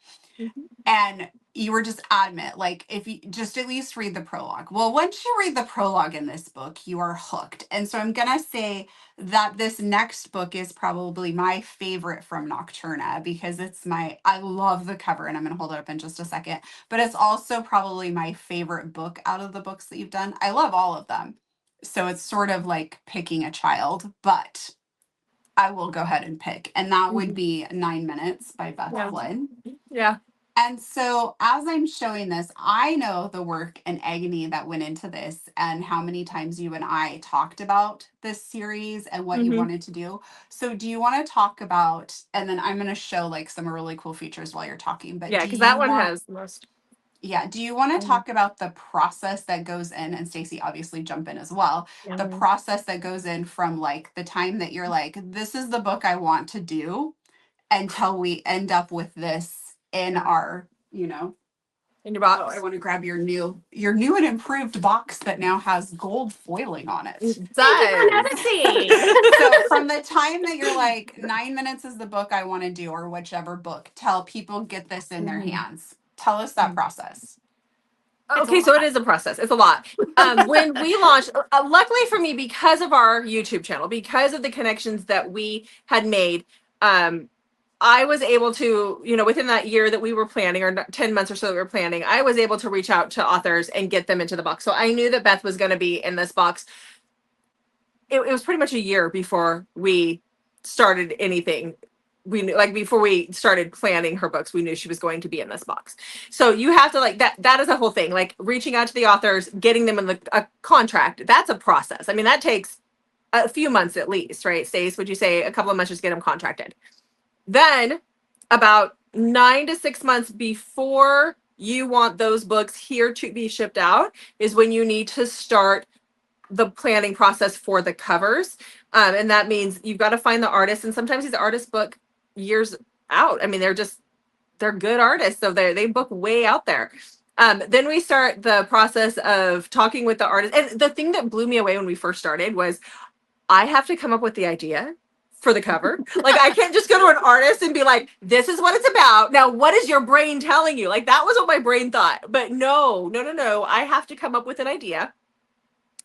And you were just adamant, like, if you just at least read the prologue. Well, once you read the prologue in this book, you are hooked. And so I'm going to say that this next book is probably my favorite from Nocturna, because I love the cover, and I'm going to hold it up in just a second, but it's also probably my favorite book out of the books that you've done. I love all of them. So it's sort of like picking a child, but I will go ahead and pick. And that would be 9 Minutes by Beth Flynn. Yeah. And so as I'm showing this, I know the work and agony that went into this and how many times you and I talked about this series and what you wanted to do. So do you want to talk about, and then I'm going to show like some really cool features while you're talking. But yeah, because that one has the most. Yeah. Do you want to talk about the process that goes in, and Stacey, obviously jump in as well, the process that goes in from like the time that you're like, this is the book I want to do, until we end up with this in our, in your box. Oh, I want to grab your new and improved box that now has gold foiling on it. So from the time that you're like, 9 Minutes is the book I want to do, or whichever book, till people get this in their hands. Tell us that process. Okay, so it is a process. It's a lot. When we launched, luckily for me, because of our YouTube channel, because of the connections that we had made, I was able to, within that year that we were planning, or 10 months or so that we were planning, I was able to reach out to authors and get them into the box. So I knew that Beth was going to be in this box. It was pretty much a year before we started anything. We knew, like, before we started planning her books, we knew she was going to be in this box. So you have to, like, that is a whole thing, like reaching out to the authors, getting them in a contract. That's a process. I mean, that takes a few months at least, right? Stace, would you say a couple of months just get them contracted? Then about 9 to 6 months before you want those books here to be shipped out is when you need to start the planning process for the covers. And that means you've got to find the artist. And sometimes these artists book years out. I mean, they're good artists. So they book way out there. Then we start the process of talking with the artist. And the thing that blew me away when we first started was I have to come up with the idea for the cover. Like, I can't just go to an artist and be like, this is what it's about. Now, what is your brain telling you? Like, that was what my brain thought. But no. I have to come up with an idea.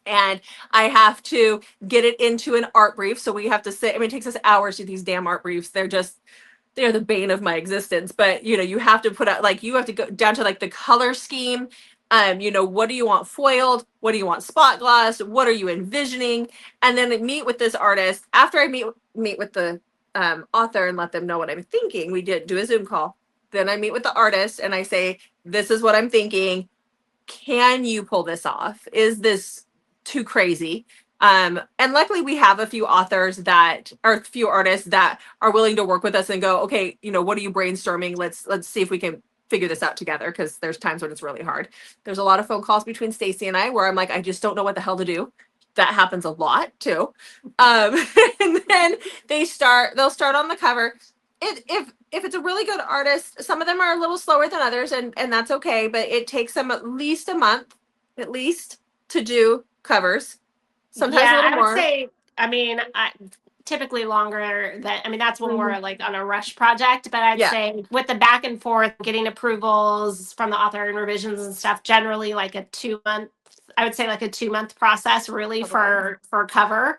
And I have to get it into an art brief. So we have to sit. I mean, it takes us hours to do these damn art briefs. They're the bane of my existence. But you have to put out, like, you have to go down to like the color scheme. What do you want foiled? What do you want spot gloss? What are you envisioning? And then I meet with this artist. After I meet with the author and let them know what I'm thinking, we do a Zoom call. Then I meet with the artist and I say, this is what I'm thinking. Can you pull this off? Is this too crazy? And luckily we have a few authors that are a few artists that are willing to work with us and go, okay, what are you brainstorming? Let's see if we can figure this out together, because there's times when it's really hard. There's a lot of phone calls between Stacy and I where I'm like, I just don't know what the hell to do. That happens a lot too. And then they'll start on the cover. If it's a really good artist, some of them are a little slower than others, and that's okay, but it takes them at least a month, to do covers. Sometimes a little more. I would say, typically longer that's when we're like on a rush project, but I'd say with the back and forth, getting approvals from the author and revisions and stuff, generally like a 2-month process really for cover.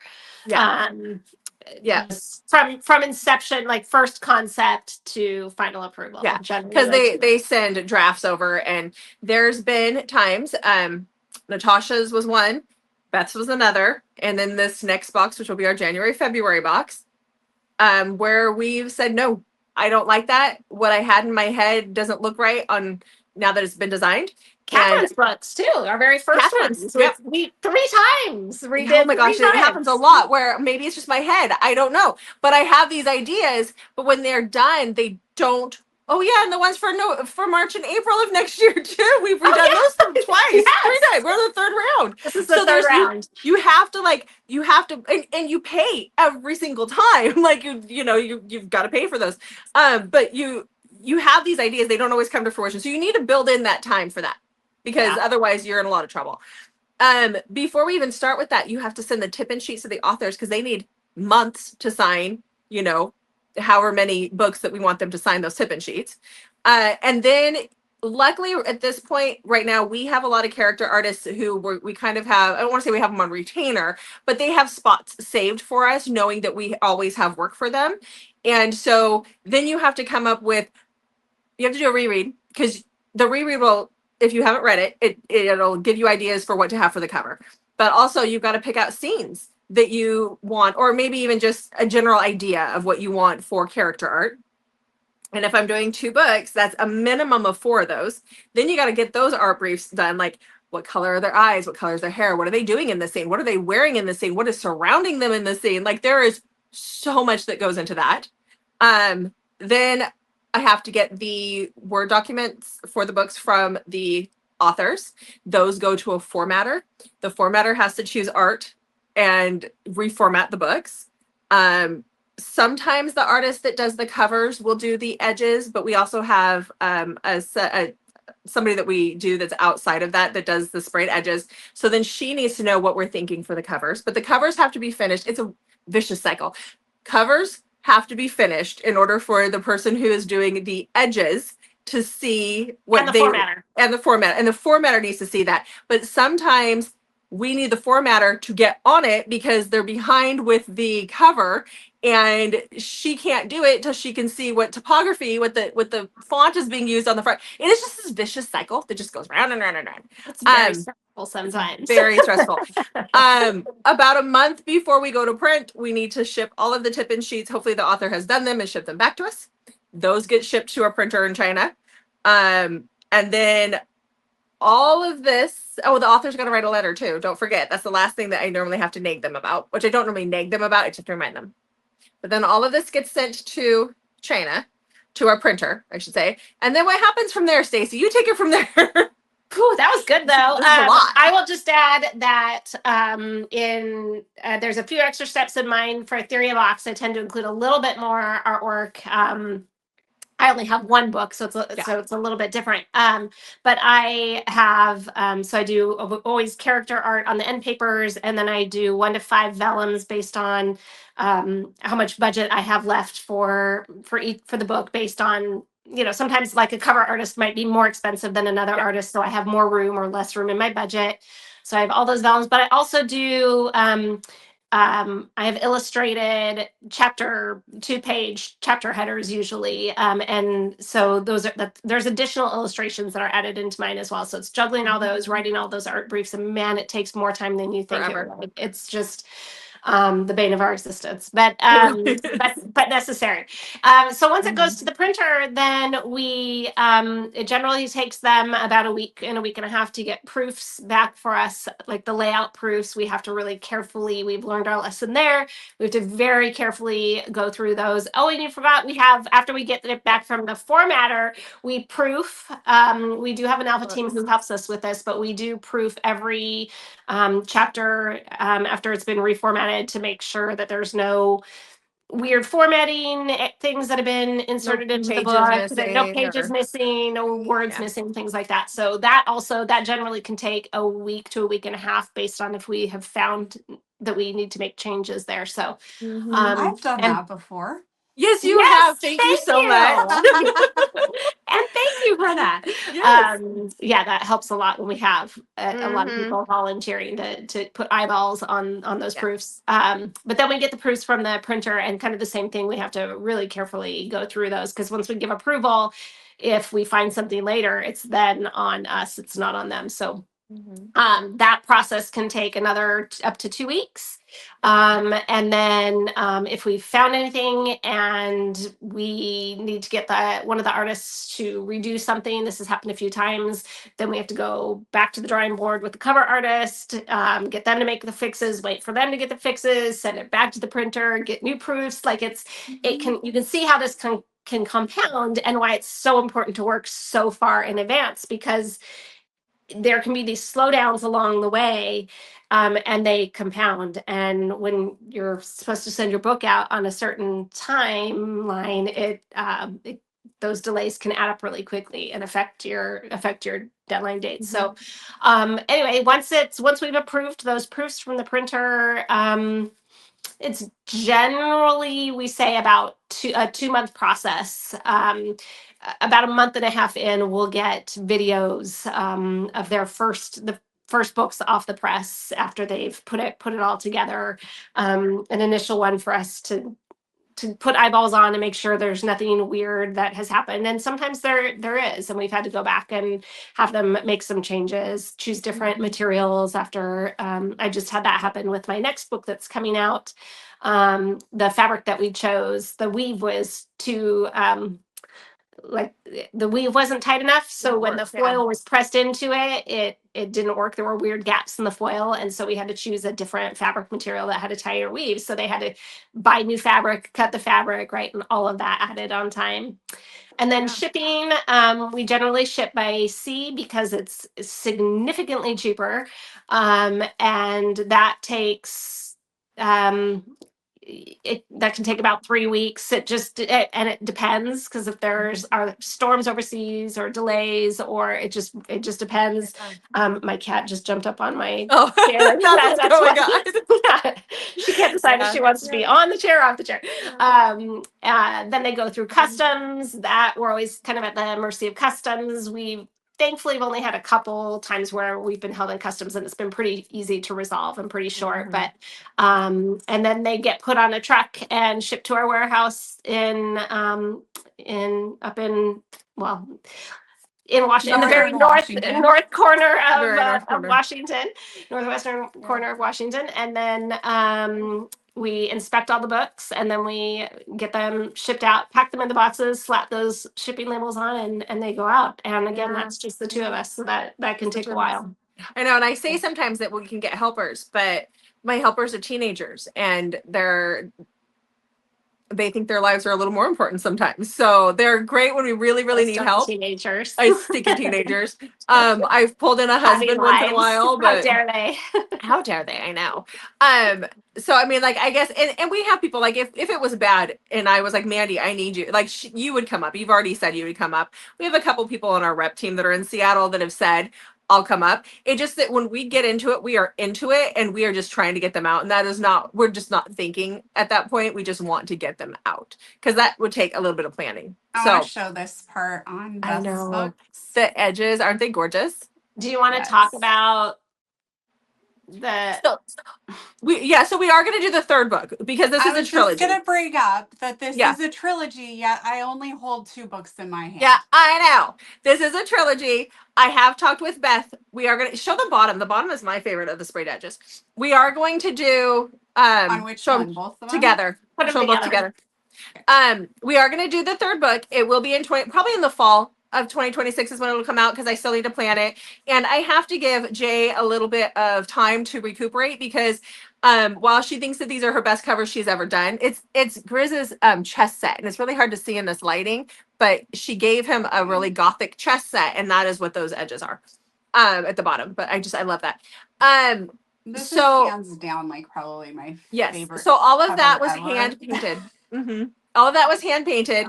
From inception, like first concept to final approval. Because they send drafts over, and there's been times, Natasha's was one, Beth's was another, and then this next box, which will be our January-February box, where we've said, no, I don't like that. What I had in my head doesn't look right on now that it's been designed. Catherine's books too, our very first ones. We 3 times redid. Oh my gosh, it happens a lot where maybe it's just my head. I don't know. But I have these ideas, but when they're done, they don't. Oh yeah, and the ones for March and April of next year too. We've redone those twice. Yes. 3 times. We're on the 3rd round. This is the third round. You have to and you pay every single time. Like you've got to pay for those. But you have these ideas, they don't always come to fruition. So you need to build in that time for that, because otherwise you're in a lot of trouble. Before we even start with that, you have to send the tip-in sheets to the authors, because they need months to sign, however many books that we want them to sign those tip-in sheets. And then luckily at this point right now, we have a lot of character artists who we kind of have, I don't want to say we have them on retainer, but they have spots saved for us, knowing that we always have work for them. And so then you have to come up with, you have to do a reread, because the reread will, if you haven't read it, it'll give you ideas for what to have for the cover. But also you've got to pick out scenes that you want, or maybe even just a general idea of what you want for character art. And if I'm doing 2 books, that's a minimum of 4 of those. Then you got to get those art briefs done. Like, what color are their eyes? What color is their hair? What are they doing in the scene? What are they wearing in the scene? What is surrounding them in the scene? Like, there is so much that goes into that. Then I have to get the Word documents for the books from the authors. Those go to a formatter. The formatter has to choose art and reformat the books. Sometimes the artist that does the covers will do the edges, but we also have somebody that we do that's outside of that does the sprayed edges. So then she needs to know what we're thinking for the covers, but the covers have to be finished. It's a vicious cycle. Covers have to be finished in order for the person who is doing the edges to see what formatter. And the formatter needs to see that. But sometimes we need the formatter to get on it because they're behind with the cover, and she can't do it until she can see what typography, what the font is being used on the front. It is just this vicious cycle that just goes round and round and round. It's very stressful sometimes. Very stressful. About a month before we go to print, we need to ship all of the tip-in sheets. Hopefully the author has done them and shipped them back to us. Those get shipped to a printer in China. And then all of this, the author's got to write a letter too. Don't forget. That's the last thing that I normally have to nag them about, which I don't normally nag them about. I just have to remind them. But then all of this gets sent to China. to our printer, I should say. And then what happens from there, Stacy? You take it from there. Whew, that was good though. This is a lot. I will just add that there's a few extra steps in mine for Theory of Box. I tend to include a little bit more artwork. I only have one book, so it's a little bit different. But I have so I do always character art on the end papers, and then I do 1 to 5 vellums based on how much budget I have left for the book, based on, you know, sometimes like a cover artist might be more expensive than another artist, so I have more room or less room in my budget. So I have all those vellums, but I also do I have illustrated 2-page chapter headers usually, and so there's additional illustrations that are added into mine as well. So it's juggling all those, writing all those art briefs, and man, it takes more time than you think it would. It's just the bane of our existence, but necessary. So once it goes to the printer, then we it generally takes them about a week and a half to get proofs back for us, like the layout proofs. We have to really carefully, we've learned our lesson there. We have to very carefully go through those. Oh, and you forgot, we have, after we get it back from the formatter, we proof. We do have an alpha team who helps us with this, but we do proof every chapter after it's been reformatted, to make sure that there's no weird formatting things that have been inserted into the book, no pages missing, no words missing, things like that. So that generally can take a week to a week and a half, based on if we have found that we need to make changes there. So I've done that before. Yes, you have. Thank you so much. And thank you for that. Yes. Yeah, that helps a lot when we have a lot of people volunteering to put eyeballs on those proofs. But then we get the proofs from the printer, and kind of the same thing. We have to really carefully go through those, because once we give approval, if we find something later, it's then on us. It's not on them. So that process can take another up to 2 weeks. And then if we found anything and we need to get one of the artists to redo something, this has happened a few times, then we have to go back to the drawing board with the cover artist, get them to make the fixes, wait for them to get the fixes, send it back to the printer, get new proofs. Like you can see how this can compound, and why it's so important to work so far in advance, because there can be these slowdowns along the way, and they compound. And when you're supposed to send your book out on a certain timeline, those delays can add up really quickly and affect your deadline dates. So anyway, once we've approved those proofs from the printer, it's generally, we say, about a 2-month process. About a month and a half in, we'll get videos of the first books off the press after they've put it all together. An initial one for us to put eyeballs on and make sure there's nothing weird that has happened. And sometimes there is, and we've had to go back and have them make some changes, choose different materials after. I just had that happen with my next book that's coming out. The fabric that we chose, the weave was too the weave wasn't tight enough, so when the foil was pressed into it didn't work. There were weird gaps in the foil, and so we had to choose a different fabric material that had a tighter weave. So they had to buy new fabric, cut the fabric, right, and all of that added on time. And then shipping, we generally ship by sea because it's significantly cheaper, and that takes that can take about 3 weeks. And it depends, because if there's are storms overseas or delays, or it just depends. My cat just jumped up on my chair. She can't decide if she wants to be on the chair or off the chair. Then they go through customs. That we're always kind of at the mercy of customs. Thankfully, we've only had a couple times where we've been held in customs, and it's been pretty easy to resolve and pretty short. But and then they get put on a truck and shipped to our warehouse in Washington, in the very north corner of Washington, northwestern corner of Washington. And then we inspect all the books, and then we get them shipped out, pack them in the boxes, slap those shipping labels on, and they go out. And again, that's just the 2 of us, so that can take a while. I know, and I say sometimes that we can get helpers, but my helpers are teenagers, and they think their lives are a little more important sometimes. So they're great when we really, really need help. Teenagers. Stinking teenagers. I've pulled in a Having husband once in a lives. while, How but dare they? how dare they? I know. So I mean, like, I guess, and we have people like, if it was bad and I was like, Mandy, I need you, like, you would come up. You've already said you would come up. We have a couple people on our rep team that are in Seattle that have said, I'll come up. It just that when we get into it, we are into it and we are just trying to get them out. And that is not, we're just not thinking at that point. We just want to get them out because that would take a little bit of planning. I So want to show this part on I Beth's know books. the edges, aren't they gorgeous? Do you want to Yes. talk about the So we are going to do the third book because this I is a was trilogy. just gonna bring up that this Yeah. is a trilogy, yet I only hold 2 books in my hand. Yeah, I know. This is a trilogy. I have talked with Beth. We are going to show the bottom. The bottom is my favorite of the sprayed edges. We are going to do On which show one? them Both of them? together. Put 'em Show them both together. together. We are going to do the third book. It will be in probably in the fall of 2026 is when it'll come out because I still need to plan it. And I have to give Jay a little bit of time to recuperate because while she thinks that these are her best covers she's ever done, it's Grizz's chess set. And it's really hard to see in this lighting, but she gave him a really gothic chess set, and that is what those edges are at the bottom. But I love that. This So- is hands down like probably my Yes. favorite. So all of that cover was ever. hand painted. All of that was hand painted.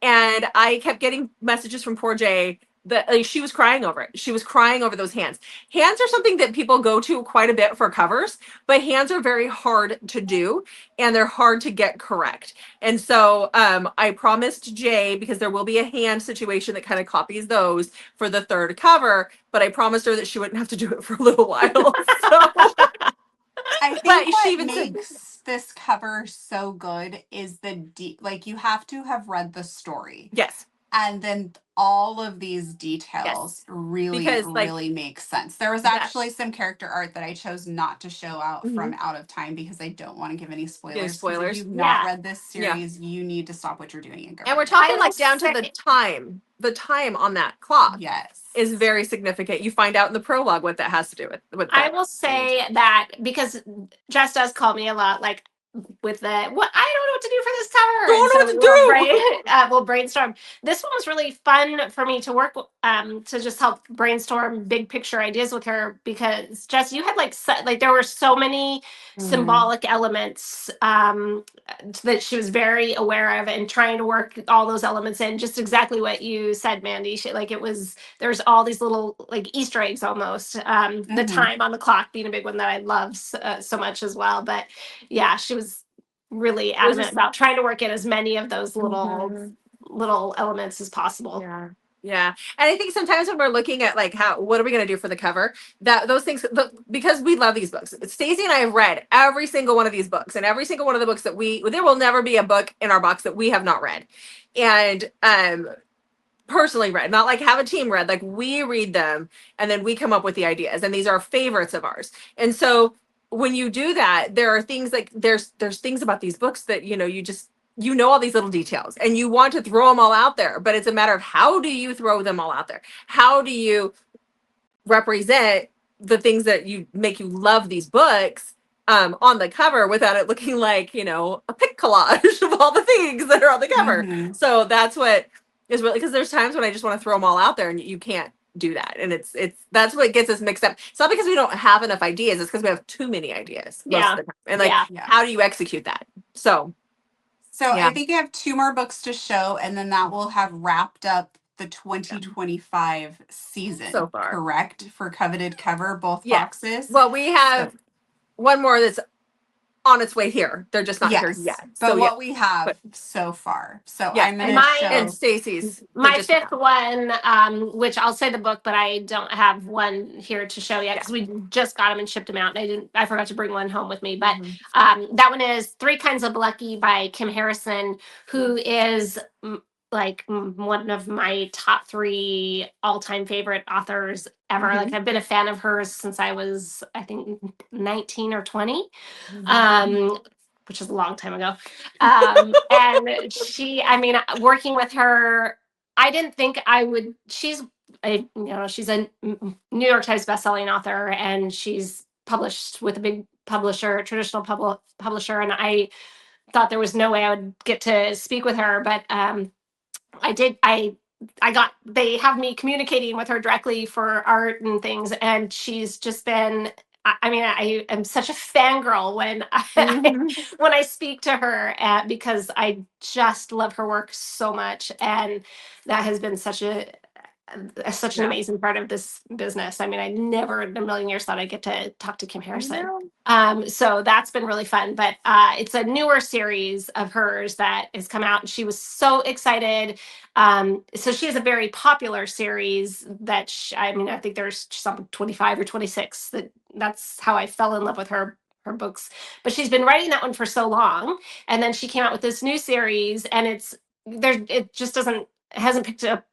And I kept getting messages from poor Jay that like, she was crying over it. She was crying over those hands. Hands are something that people go to quite a bit for covers, but hands are very hard to do and they're hard to get correct. And so I promised Jay, because there will be a hand situation that kind of copies those for the third cover, but I promised her that she wouldn't have to do it for a little while. So I think But she what even said- makes this cover so good is the deep, like you have to have read the story. yes. And then all of these details really, Because, like- really make sense. There was Yes. actually some character art that I chose not to show out from Out of Time because I don't want to give any spoilers. 'Cause spoilers? If you've not Yeah. read this series, you need to stop what you're doing and go. And we're read it. talking I like will down to the say- time. The time on that clock Yes. is very significant. You find out in the prologue what that has to do with I that. will say that because Jess does call me a lot, like with the what I don't know what to do for this cover. Don't know And what to so we'll brainstorm. This one was really fun for me to work to just help brainstorm big picture ideas with her because Jess, you had like there were so many symbolic elements that she was very aware of and trying to work all those elements in. Just exactly what you said, Mandy. There's all these little like Easter eggs almost. The time on the clock being a big one that I love so much as well. But yeah, she was really adamant about trying to work in as many of those little elements as possible. Yeah. And I think sometimes when we're looking at like what are we going to do for the cover, that those things, because we love these books. Stacey and I have read every single one of these books, and every single one of the books that there will never be a book in our box that we have not read. And personally read, not like have a team read, like we read them and then we come up with the ideas, and these are favorites of ours. And so when you do that, there are things like there's things about these books that you know all these little details and you want to throw them all out there, but it's a matter of how do you throw them all out there? How do you represent the things that you make you love these books on the cover without it looking like, a pic collage of all the things that are on the cover. So that's what is really, because there's times when I just want to throw them all out there and you can't do that. And that's what gets us mixed up. It's not because we don't have enough ideas, it's because we have too many ideas most of the time. And how do you execute that? So I think I have 2 more books to show, and then that will have wrapped up the 2025 season. So far. Correct? For Coveted cover, both boxes. Well, we have one more that's on its way here. They're just not here yet. But what we have so far. So I'm going to show. And Stacey's. My 5th one, which I'll say the book, but I don't have one here to show yet because we just got them and shipped them out, and I forgot to bring one home with me. But that one is 3 Kinds of Lucky by Kim Harrison, who is like one of my top 3 all-time favorite authors ever. Like I've been a fan of hers since I was, I think, 19 or 20. Which is a long time ago. And working with her, I didn't think I would. She's a New York Times bestselling author, and she's published with a big publisher, traditional publisher, and I thought there was no way I would get to speak with her, but I did. They have me communicating with her directly for art and things, and she's just been. I mean, I am such a fangirl when when I speak to her, because I just love her work so much, and that has been such an amazing part of this business. I mean, I never in a million years thought I'd get to talk to Kim Harrison. So that's been really fun. But it's a newer series of hers that has come out, and she was so excited. So she has a very popular series that I mean, I think there's some 25 or 26. That's how I fell in love with her books. But she's been writing that one for so long, and then she came out with this new series, and it just hasn't picked up.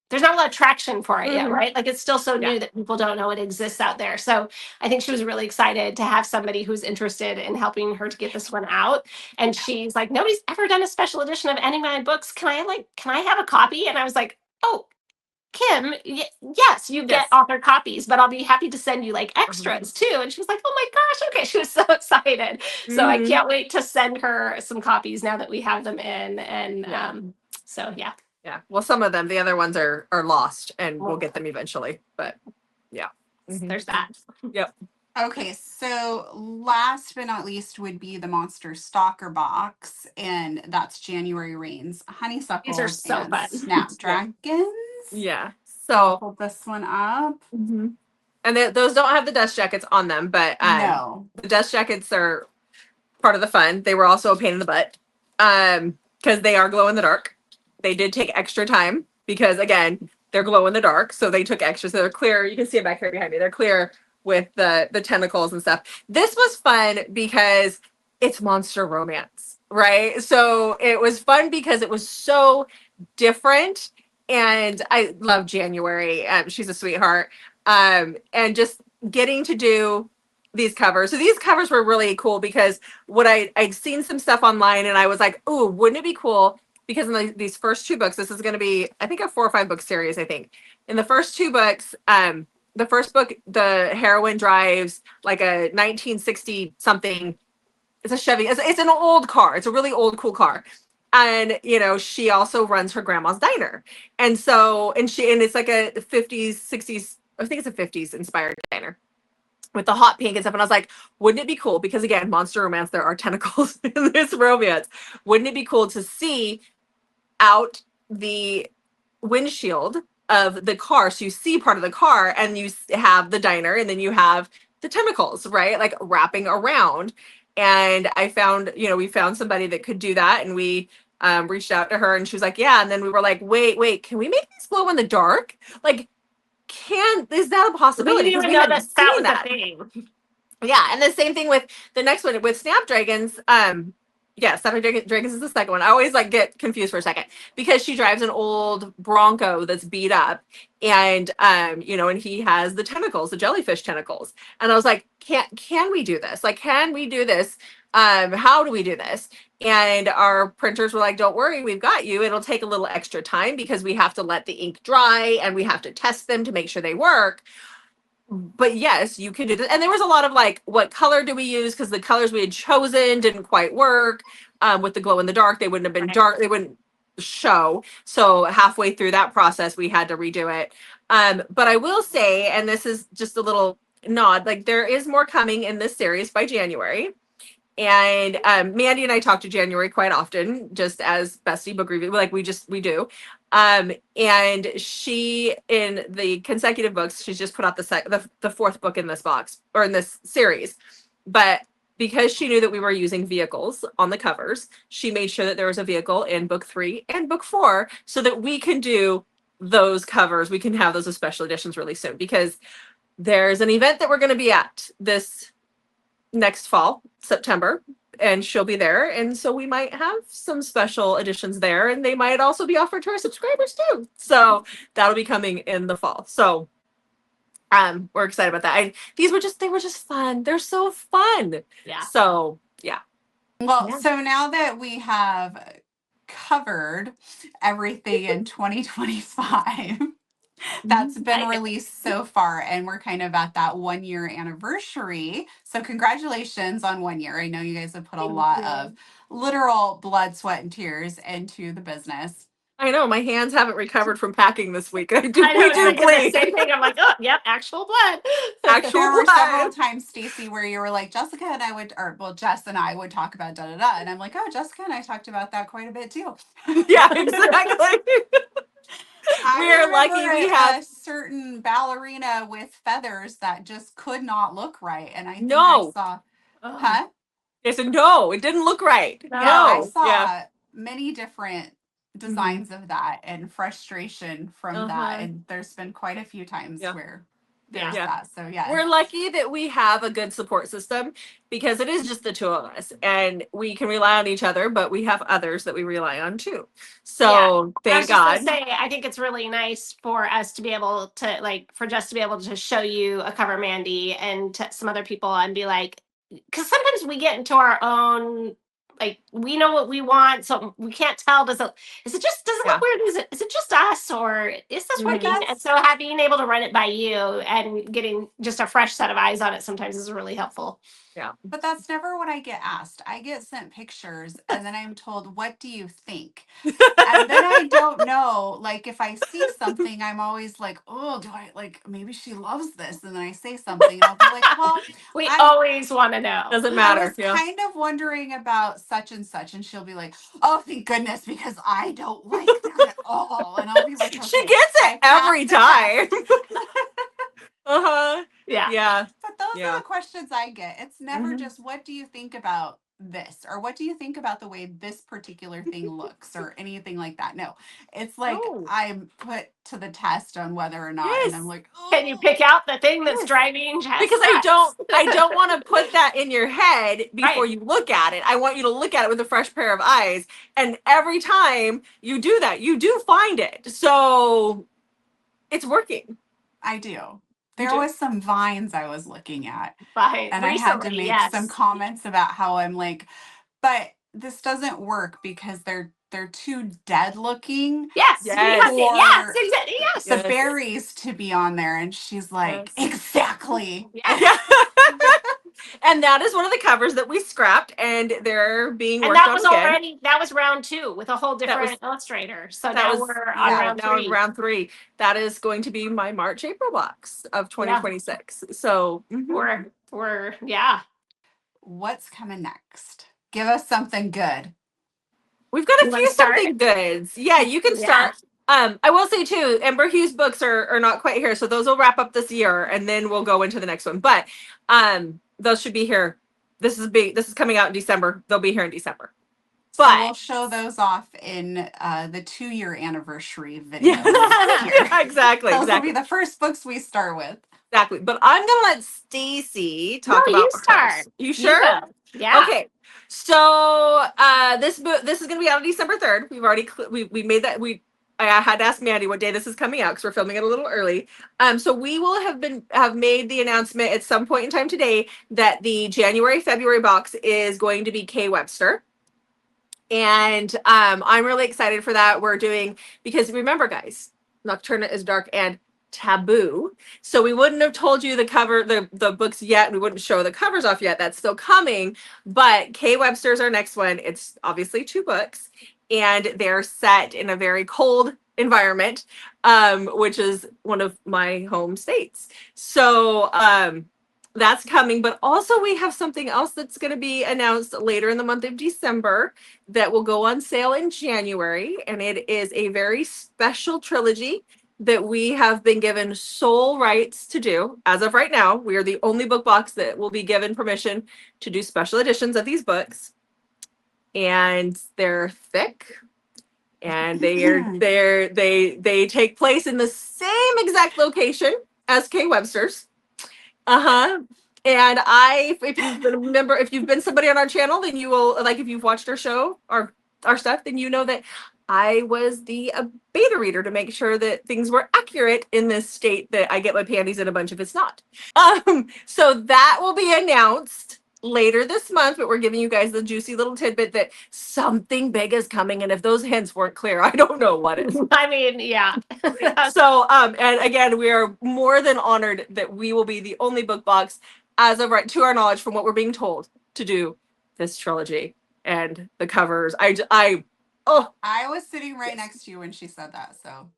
There's not a lot of traction for it yet, right? Like it's still so new that people don't know it exists out there. So I think she was really excited to have somebody who's interested in helping her to get this one out. And she's like, nobody's ever done a special edition of any of my books. Can I have a copy? And I was like, oh, Kim, yes, you get author copies, but I'll be happy to send you like extras too. And she was like, oh my gosh, okay. She was so excited. So I can't wait to send her some copies now that we have them in. And so yeah. Yeah. Well, some of them, the other ones are lost, and we'll get them eventually. But yeah, there's that. Yep. Okay, so last but not least would be the Monster Stalker box, and that's January Rains, Honeysuckle, These are so and fun. Snapdragons. Yeah. I'll So, pull this one up. and those don't have the dust jackets on them, but No. the dust jackets are part of the fun. They were also a pain in the butt, because they are glow in the dark. They did take extra time because, again, they're glow in the dark, so they took extra. So they're clear. You can see it back here behind me. They're clear with the tentacles and stuff. This was fun because it's monster romance, right? So it was fun because it was so different, and I love January. She's a sweetheart, and just getting to do these covers. So these covers were really cool because I'd seen some stuff online, and I was like, "Ooh, wouldn't it be cool?" Because in these first two books, this is going to be, I think, a 4 or 5 book series, I think. In the first two books, the first book, the heroine drives like a 1960 something. It's a Chevy. It's an old car. It's a really old, cool car. And, she also runs her grandma's diner. And it's like a 50s, 60s, I think it's a 50s inspired diner with the hot pink and stuff. And I was like, wouldn't it be cool? Because again, monster romance, there are tentacles in this romance. Wouldn't it be cool to see out the windshield of the car, so you see part of the car, and you have the diner, and then you have the tentacles, right, like wrapping around. And I found, we found somebody that could do that, and we reached out to her, and she was like, yeah. And then we were like, wait, can we make these glow in the dark? Like, is that a possibility? We didn't even know that was a thing. Yeah, and the same thing with the next one with Snapdragons. Snapdragons is the second one. I always get confused for a second because she drives an old Bronco that's beat up, and and he has the tentacles, the jellyfish tentacles. And I was like, can we do this? Like, can we do this? How do we do this? And our printers were like, don't worry, we've got you. It'll take a little extra time because we have to let the ink dry and we have to test them to make sure they work. But yes, you can do this. And there was a lot of what color do we use? Because the colors we had chosen didn't quite work. With the glow in the dark, they wouldn't have been dark. They wouldn't show. So halfway through that process, we had to redo it. But I will say, and this is just a little nod, there is more coming in this series by January. And Mandy and I talk to January quite often, just as bestie book review, we do. And she, in the consecutive books, she's just put out the fourth book in this box, or in this series. But because she knew that we were using vehicles on the covers, she made sure that there was a vehicle in book 3 and book 4 so that we can do those covers. We can have those as special editions really soon, because there's an event that we're going to be at this next fall, September, and she'll be there. And so we might have some special editions there, and they might also be offered to our subscribers too. So that'll be coming in the fall. So we're excited about that. They were just fun. They're so fun. Yeah. So yeah. Well, so now that we have covered everything in 2025, That's been I know. released so far, and we're kind of at that 1 year anniversary. So congratulations on 1 year. I know you guys have put a Thank lot of you. literal blood, sweat, and tears into the business. I know my hands haven't recovered from packing this week. I know, We I was do thinking the bleed. same thing. I'm like, oh, yep, actual blood. Actual There were several blood. times, Stacy, where you were like, Jessica and I would, or well, Jess and I would talk about da da da. And I'm like, oh, Jessica and I talked about that quite a bit too. Yeah, exactly. We I are remember lucky we have a certain ballerina with feathers that just could not look right. And I think I no. saw, Oh, huh? they said no, it didn't look right. Yeah, I No. No. Yeah. saw many different Hmm. designs of that and frustration from that. Uh-huh. And there's been quite a few times Yeah. where Yeah. there's Yeah. that. So, yes. We're lucky that we have a good support system because it is just the two of us and we can rely on each other, but we have others that we rely on too. Yeah. So I was thank just gonna God. say, I think it's really nice for us to be able to, like, for Jess to be able to show you a cover, Mandy, and to some other people, and be like, because sometimes we get into our own, like, we know what we want, so we can't tell. Is it just, does it Yeah. look weird? Is it just us, or is this But working? Mhm. And that's so being able to run it by you and getting just a fresh set of eyes on it sometimes is really helpful. Yeah. But that's never what I get asked. I get sent pictures and then I'm told, what do you think? And then I don't know. Like, if I see something, I'm always like, oh, do I like maybe she loves this? And then I say something and I'll be like, well, We I always want to know. Doesn't I matter. was Yeah. kind of wondering about such and such. And she'll be like, oh, thank goodness, because I don't like that at all. And I'll be like, She okay, gets it I passed every the time. test. Uh-huh. Yeah. Yeah. But those are Yeah. the questions I get. It's never Mhm. just, what do you think about this? Or what do you think about the way this particular thing looks? Or anything like that. No, it's like Oh, I'm put to the test on whether or not. And I'm yes. like, Can you oh, pick out the thing that's Yes. driving Jess Because nuts? I don't want to put that in your head before Right. you look at it. I want you to look at it with a fresh pair of eyes. And every time you do that, you do find it. So it's working. I do. You There do. was some vines I was looking at. But And I had to recently, make some yes. comments about how I'm like, but this doesn't work because they're too dead looking Yes, we Yes. have to. Yes, for exactly. Yes. the Yes. berries to be on there. And she's like, Yes. exactly. Yes. Yeah. And that is one of the covers that we scrapped and they're being And worked that on was again. already, that was round two with a whole That was different illustrator. So that now was we're on Yeah. round now in three. round 3. That is going to be my March April box of Yeah. 2026. So Yeah. What's coming next? Give us something good. we've got a You want few to start? something goods. Yeah, you can Yeah. start. I will say too, Ember Hughes books are not quite here, so those will wrap up this year, and then we'll go into the next one. But those should be here. This is big. This is coming out in December. They'll be here in December. So But we'll show those off in the 2 year anniversary video. yeah, exactly, Those will exactly, be the first books we start with. exactly. But I'm gonna let Stacy talk No, about you her start. covers. You You sure? go. Yeah. Okay. So this book is going to be out on December 3rd. We've already we made that I had to ask Mandy what day this is coming out because we're filming it a little early. So we will have made the announcement at some point in time today that the January-February box is going to be Kay Webster. And I'm really excited for that. We're doing, because remember, guys, Nocturna is dark and taboo. So we wouldn't have told you the cover, the books yet. We wouldn't show the covers off yet. That's still coming. But Kay Webster's our next one. It's obviously 2 books, and they're set in a very cold environment, which is one of my home states. So that's coming. But also we have something else that's going to be announced later in the month of December that will go on sale in January. And it is a very special trilogy that we have been given sole rights to do. As of right now, we are the only book box that will be given permission to do special editions of these books. And they're thick, and they take place in the same exact location as Kay Webster's. Uh-huh. And if you've been a member, if you've been somebody on our channel, then you will, like, if you've watched our show, our stuff, then you know that I was the beta reader to make sure that things were accurate in this state that I get my panties in a bunch if it's not. So that will be announced later this month, but we're giving you guys the juicy little tidbit that something big is coming. And if those hints weren't clear, I don't know what is. I mean, yeah. So, and again, we are more than honored that we will be the only book box, as of right to our knowledge, from what we're being told, to do this trilogy and the covers. I was sitting right next to you when she said that, so.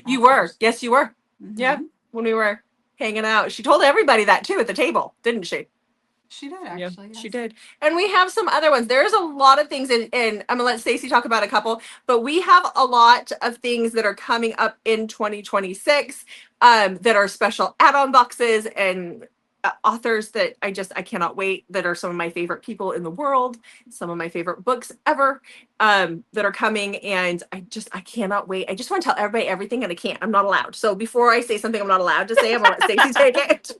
You were. Yes, you were. Mm-hmm. Yeah, when we were hanging out. She told everybody that too at the table, didn't she? She did, actually. Yeah, yes. she did. And we have some other ones. There's a lot of things in I'm gonna let Stacey talk about a couple, but we have a lot of things that are coming up in 2026 that are special add-on boxes and authors that I cannot wait, that are some of my favorite people in the world, some of my favorite books ever, that are coming, and I cannot wait. I just want to tell everybody everything, and I can't. I'm not allowed. So before I say something I'm not allowed to say, I'm gonna let Stacey take it.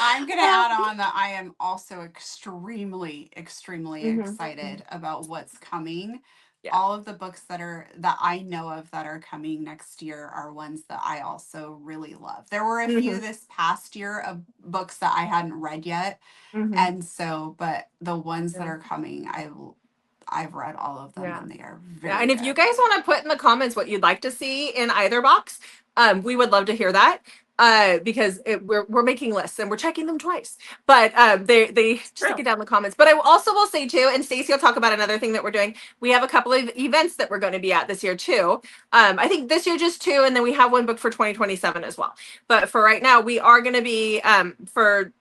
I'm going to add on that I am also extremely Mhm. excited about what's coming. Yeah. All of the books that I know of that are coming next year are ones that I also really love. There were a few this past year of books that I hadn't read yet. And so, but the ones that are coming, I've read all of them, Yeah. and they are very Yeah, and if good. you guys want to put in the comments what you'd like to see in either box, we would love to hear that. Because we're making lists and we're checking them twice, but they stick it down in the comments. But I also will say too, and Stacey will talk about another thing that we're doing. We have a couple of events that we're going to be at this year too. I think this year just two, and then we have one book for 2027 as well. But for right now, we are going to be for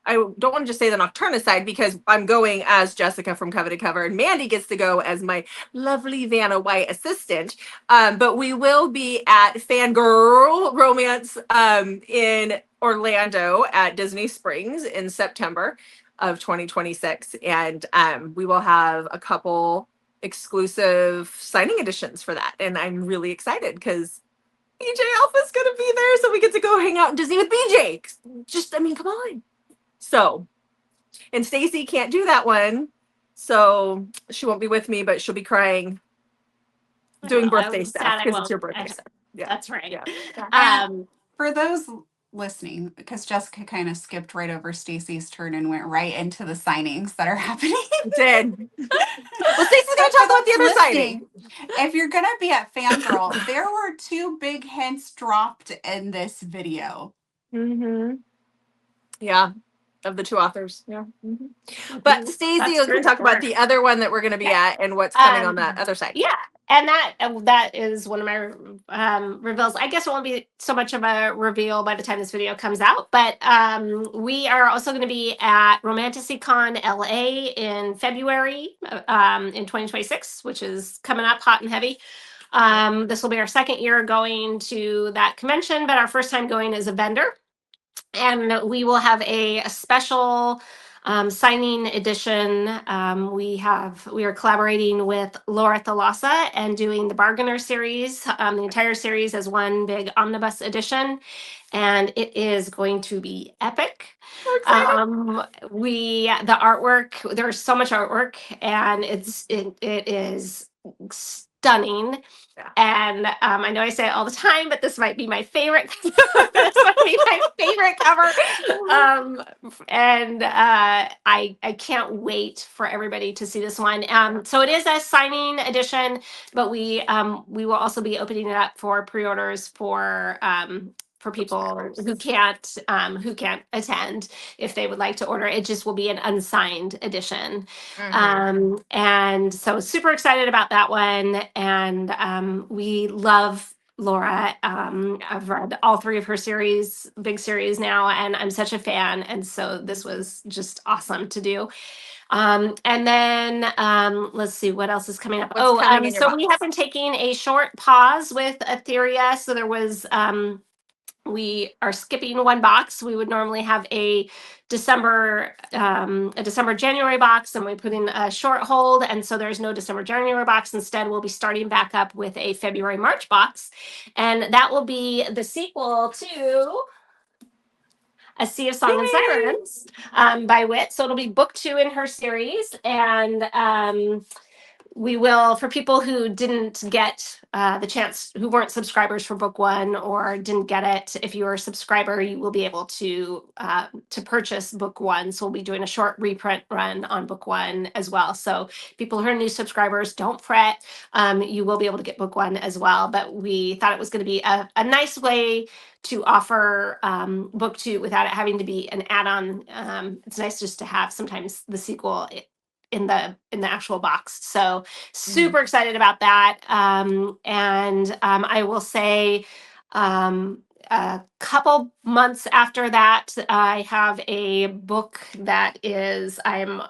I don't want to just say the Nocturna side, because I'm going as Jessica from Coveted Cover, and Mandy gets to go as my lovely Vanna White assistant. But we will be at Fangirl Romance in Orlando at Disney Springs in September of 2026. And we will have a couple exclusive signing editions for that. And I'm really excited because BJ Alpha's going to be there. So we get to go hang out in Disney with BJ. I mean, come on. So, and Stacey can't do that one. So she won't be with me, but she'll be crying doing birthday stuff because it's your birthday stuff. Yeah, that's right. Yeah. For those listening, because Jessica kind of skipped right over Stacey's turn and went right into the signings that are happening. Did. Well, Stacey's gonna talk about the other signing. If you're gonna be at Fangirl, there were 2 big hints dropped in this video. Yeah, of the 2 authors. Yeah. But Stacey is going to talk about the other one that we're going to be at and what's coming on that other side. Yeah, and that is one of my reveals. I guess it won't be so much of a reveal by the time this video comes out, but we are also going to be at Romanticycon LA in February in 2026, which is coming up hot and heavy. This will be our second year going to that convention, but our first time going as a vendor. And we will have a special signing edition. We are collaborating with Laura Thalassa and doing the Bargainer series, the entire series as one big omnibus edition, and it is going to be epic. The artwork, there's so much artwork, and it is stunning. Yeah. And I know I say it all the time, but this might be my favorite. This might be my favorite cover. And I can't wait for everybody to see this one. So it is a signing edition, but we will also be opening it up for pre-orders for people who can't attend if they would like to order. It just will be an unsigned edition. And so super excited about that one. And we love Laura. I've read all 3 of her big series now, and I'm such a fan. And so this was just awesome to do. And then let's see what else is coming up. So we have been taking a short pause with Etheria. So there was we are skipping one box. We would normally have a December January box, and we put in a short hold, and so there's no December January box. Instead, we'll be starting back up with a February March box, and that will be the sequel to A Sea of Song and Sirens by Wit. So it'll be book 2 in her series, and we will, for people who didn't get the chance, who weren't subscribers for book one or didn't get it, if you're a subscriber, you will be able to purchase book one. So we'll be doing a short reprint run on book one as well. So people who are new subscribers, don't fret. You will be able to get book one as well. But we thought it was going to be a nice way to offer booktube without it having to be an add-on. It's nice just to have sometimes the sequel in the actual box. So super excited about that. And I will say a couple months after that, I have a book that is I'm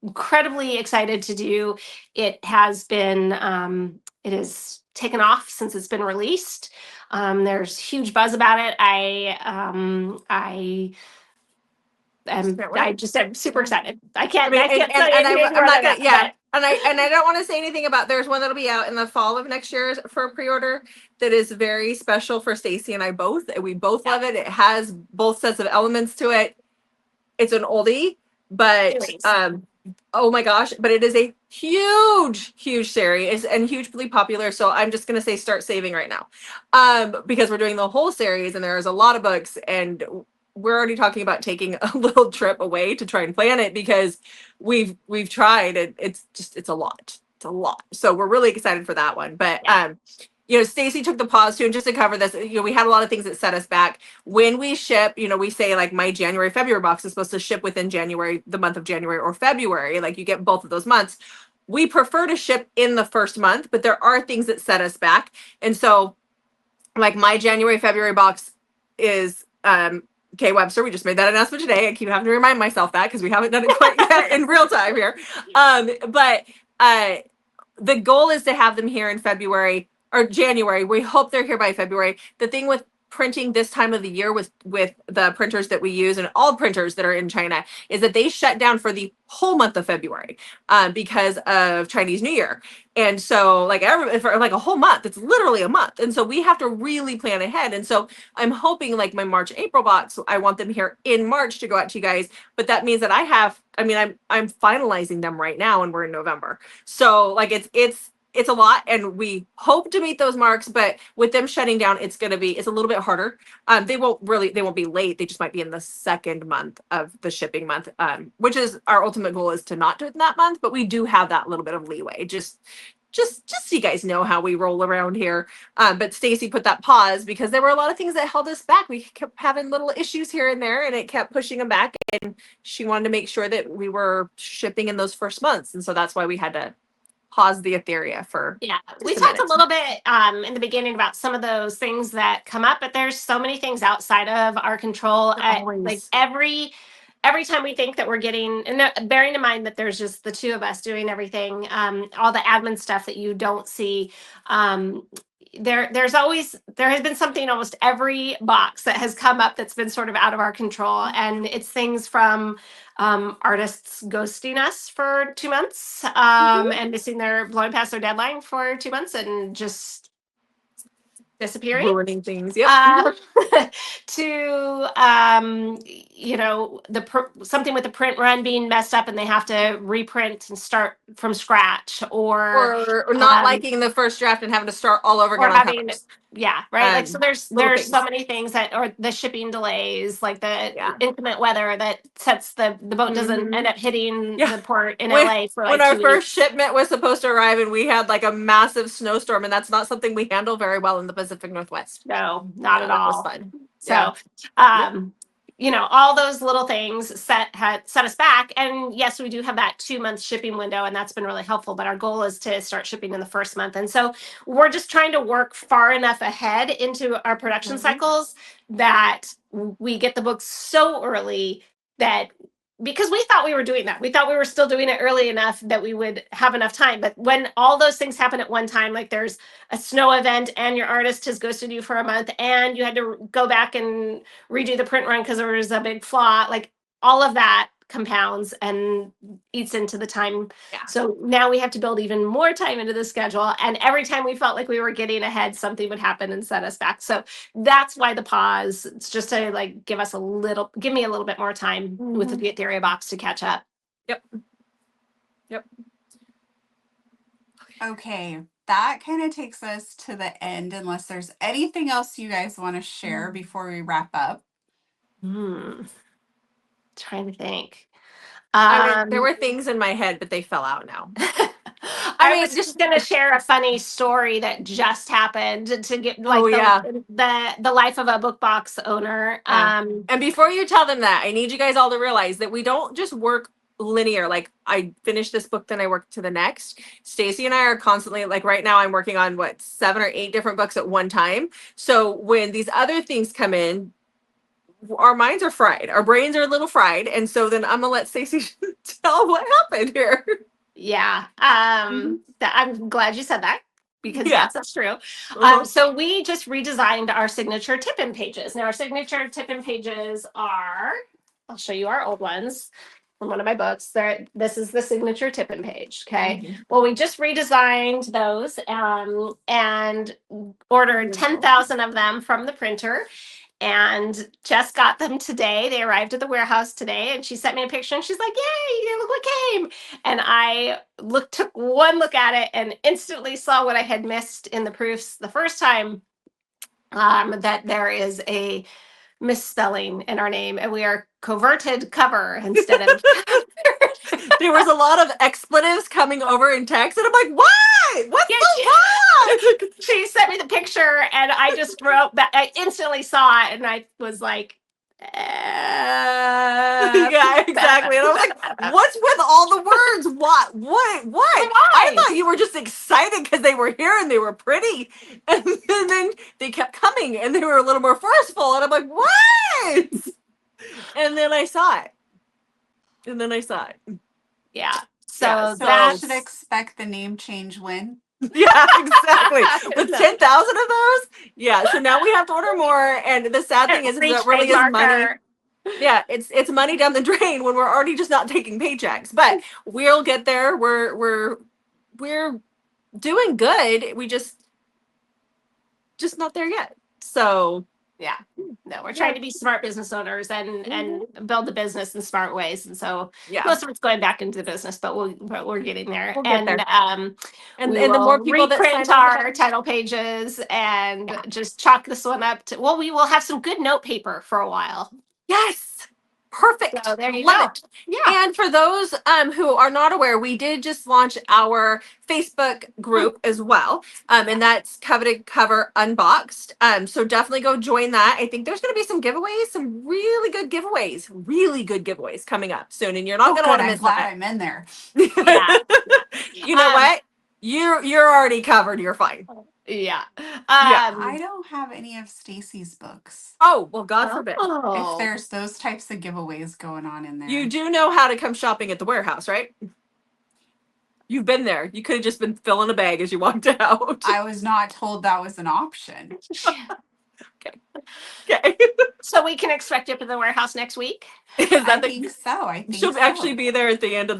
incredibly excited to do. It has been it is taken off since it's been released. There's huge buzz about it. I just am super excited. I can't say anything I'm more not than gonna, that, yeah. And I don't want to say anything about, there's one that'll be out in the fall of next year for pre-order that is very special for Stacy and I both. And we both love it. It has both sets of elements to it. It's an oldie, but oh my gosh, but it is a huge series and hugely popular. So I'm just gonna say start saving right now. Because we're doing the whole series and there's a lot of books and we're already talking about taking a little trip away to try and plan it because we've tried and it's a lot. It's a lot. So we're really excited for that one. But you know, Stacy took the pause too, and just to cover this, you know, we had a lot of things that set us back. When we ship, you know, we say like my January, February box is supposed to ship within January, the month of January or February, like you get both of those months. We prefer to ship in the first month, but there are things that set us back. And so like my January, February box is Kay Webster. We just made that announcement today. I keep having to remind myself that because we haven't done it quite yet in real time here. But the goal is to have them here in February or January. We hope they're here by February. The thing with printing this time of the year with the printers that we use and all printers that are in China is that they shut down for the whole month of February because of Chinese New Year. And so like for like a whole month, it's literally a month. And so we have to really plan ahead. And so I'm hoping like my March, April box, I want them here in March to go out to you guys. But that means that I'm finalizing them right now and we're in November. So like it's a lot and we hope to meet those marks, but with them shutting down, it's a little bit harder. They won't be late. They just might be in the second month of the shipping month, which is our ultimate goal is to not do it in that month, but we do have that little bit of leeway. Just so you guys know how we roll around here. But Stacy put that pause because there were a lot of things that held us back. We kept having little issues here and there and it kept pushing them back. And she wanted to make sure that we were shipping in those first months. And so that's why we had to pause the Etheria for we talked a little bit in the beginning about some of those things that come up, but there's so many things outside of our control. Like every time we think that we're getting, and bearing in mind that there's just the two of us doing everything, all the admin stuff that you don't see, there has been something in almost every box that has come up that's been sort of out of our control, and it's things from artists ghosting us for 2 months and blowing past their deadline for 2 months and just disappearing, ruining things. To you know, something with the print run being messed up and they have to reprint and start from scratch, or not liking the first draft and having to start all over again on covers. Like so there's so many things that, or the shipping delays, like the inclement weather that sets the boat doesn't end up hitting the port in LA for like when our 2 first weeks. shipment was supposed to arrive and we had like a massive snowstorm, and that's not something we handle very well in the Pacific Northwest. No, not at all. That was fun. So you know, all those little things set us back. And yes, we do have that 2-month shipping window, and that's been really helpful. But our goal is to start shipping in the first month. And so we're just trying to work far enough ahead into our production cycles that we get the books so early that, because we thought we were doing that. We thought we were still doing it early enough that we would have enough time. But when all those things happen at one time, like there's a snow event and your artist has ghosted you for a month and you had to go back and redo the print run because there was a big flaw, like all of that compounds and eats into the time. So now we have to build even more time into the schedule. And every time we felt like we were getting ahead, something would happen and set us back. So that's why the pause. It's just to like give me a little bit more time with the Etheria box to catch up. Yep. Okay, that kind of takes us to the end, unless there's anything else you guys want to share before we wrap up. Trying to think. There were things in my head, but they fell out now. I was just going to share a funny story that just happened to get like the life of a book box owner. And before you tell them that, I need you guys all to realize that we don't just work linear. Like I finish this book, then I work to the next. Stacy and I are constantly, like right now I'm working on 7 or 8 different books at one time. So when these other things come in, our minds are fried. Our brains are a little fried. And so then I'm gonna let Stacy tell what happened here. Yeah. I'm glad you said that because that's true. So we just redesigned our signature tip-in pages. Now our signature tip-in pages are, I'll show you our old ones from one of my books. This is the signature tip-in page. Okay. Well, we just redesigned those and ordered 10,000 of them from the printer. And Jess got them today. They arrived at the warehouse today, and she sent me a picture. And she's like, "Yay! Look what came!" And I took one look at it, and instantly saw what I had missed in the proofs the first time. That there is a misspelling in our name, and we are Coveted cover instead of. There was a lot of expletives coming over in text, and I'm like, "Why? What's the why?" She sent me the picture, and I just wrote back. I instantly saw it, and I was like, yeah, exactly. And I was like, "What's with all the words? What? Why? I thought you were just excited because they were here and they were pretty, and then they kept coming, and they were a little more forceful, and I'm like, what?" And then I saw it. Yeah. So I should expect the name change when? Yeah, exactly. With 10,000 of those? Yeah. So now we have to order more. And the sad thing is that really is money. Yeah, it's money down the drain when we're already just not taking paychecks. But we'll get there. We're doing good. We just not there yet. So yeah, no, we're trying to be smart business owners and build the business in smart ways. And so most of it's going back into the business, but we're getting there. We'll get there. And the more people that reprint our title pages and just chalk this one up to, well, we will have some good note paper for a while. Yes. Perfect. So there you Love go. it. Yeah. And for those who are not aware, we did just launch our Facebook group as well. And that's Coveted Cover Unboxed. So definitely go join that. I think there's going to be some giveaways, some really good giveaways coming up soon. And you're not going to want to miss that. I'm in there. Yeah. You know what? You're already covered. You're fine. Yeah. I don't have any of Stacy's books. Oh, well, God forbid. If there's those types of giveaways going on in there. You do know how to come shopping at the warehouse, right? You've been there. You could have just been filling a bag as you walked out. I was not told that was an option. Okay. So we can expect you up at the warehouse next week? I think so. I think she'll actually be there at the end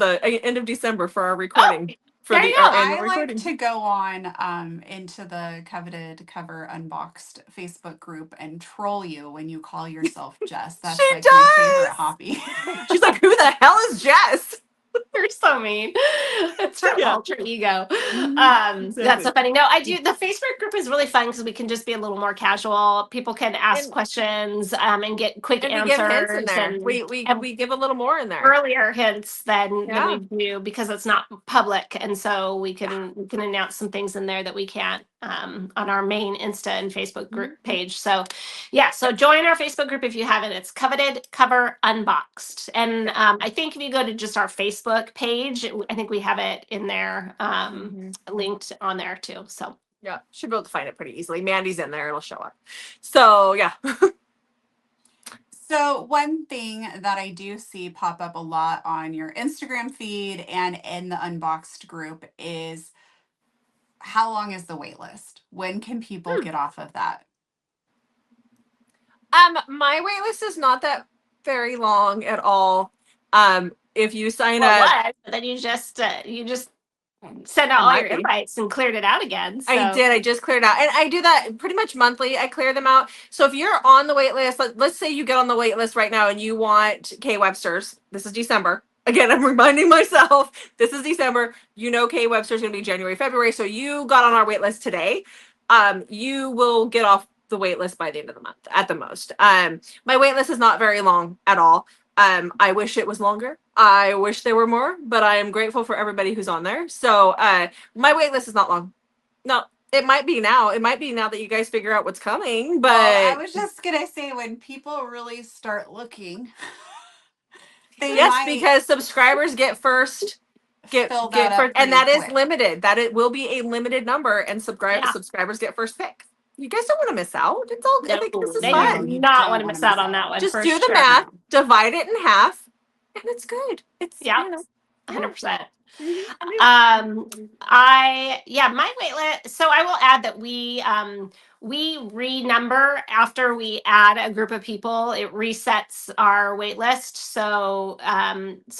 of December for our recording. I like to go on into the Coveted Cover Unboxed Facebook group and troll you when you call yourself Jess. That's my favorite hobby. She's like, "Who the hell is Jess?" You're so mean. It's her alter ego. That's so funny. No, I do. The Facebook group is really fun because we can just be a little more casual. People can ask questions and get quick answers. We give hints in there. We give a little more in there. Earlier hints than we do because it's not public, and so we can announce some things in there that we can't on our main Insta and Facebook group page. So so join our Facebook group if you haven't. It's Coveted Cover Unboxed, and I think if you go to just our Facebook page, I think we have it in there linked on there too. So should be able to find it pretty easily. Mandy's in there, it'll show up. So So one thing that I do see pop up a lot on your Instagram feed and in the Unboxed group is, how long is the wait list? When can people get off of that? My wait list is not that very long at all. If you sign up, then you just sent out all your invites and cleared it out again. So. I did. I just cleared out, and I do that pretty much monthly. I clear them out. So if you're on the wait list, let's say you get on the wait list right now and you want K Webster's. This is December. again, I'm reminding myself, this is December. Kay Webster's going to be January, February. So you got on our wait list today. You will get off the wait list by the end of the month at the most. My wait list is not very long at all. I wish it was longer. I wish there were more, but I am grateful for everybody who's on there. So my wait list is not long. No, it might be now. It might be now that you guys figure out what's coming. But Well, I was just gonna say, when people really start looking, they yes, might because subscribers get first. fill that up And pretty that is quick. limited. That it will be a limited number, and Yeah. subscribers get first pick. You guys don't want to miss out. It's all. I think this is They fun. do You not don't want to wanna miss miss out on out. that one. Just for do the sure. math, divide it in half, and it's good. It's Yeah. you know. 100%. Mhm. My wait list. So I will add that we renumber after we add a group of people. It resets our wait list. So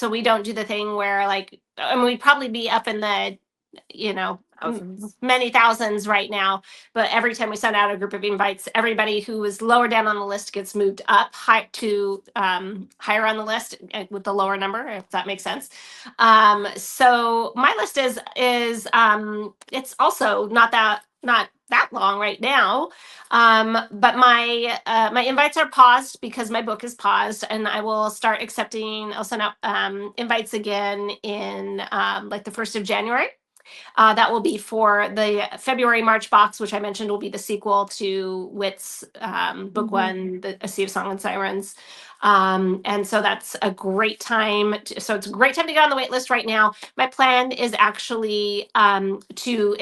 we don't do the thing where we'd probably be up in the Thousands. many thousands right now, but every time we send out a group of invites, everybody who is lower down on the list gets moved up to higher on the list with the lower number, if that makes sense. So my list is it's also not that long right now, but my invites are paused because my book is paused, and I will start accepting. I'll send out invites again in the 1st of January. That will be for the February March box, which I mentioned will be the sequel to Witt's book one, A Sea of Song and Sirens. And so that's a great time. So it's a great time to get on the wait list right now. My plan is actually to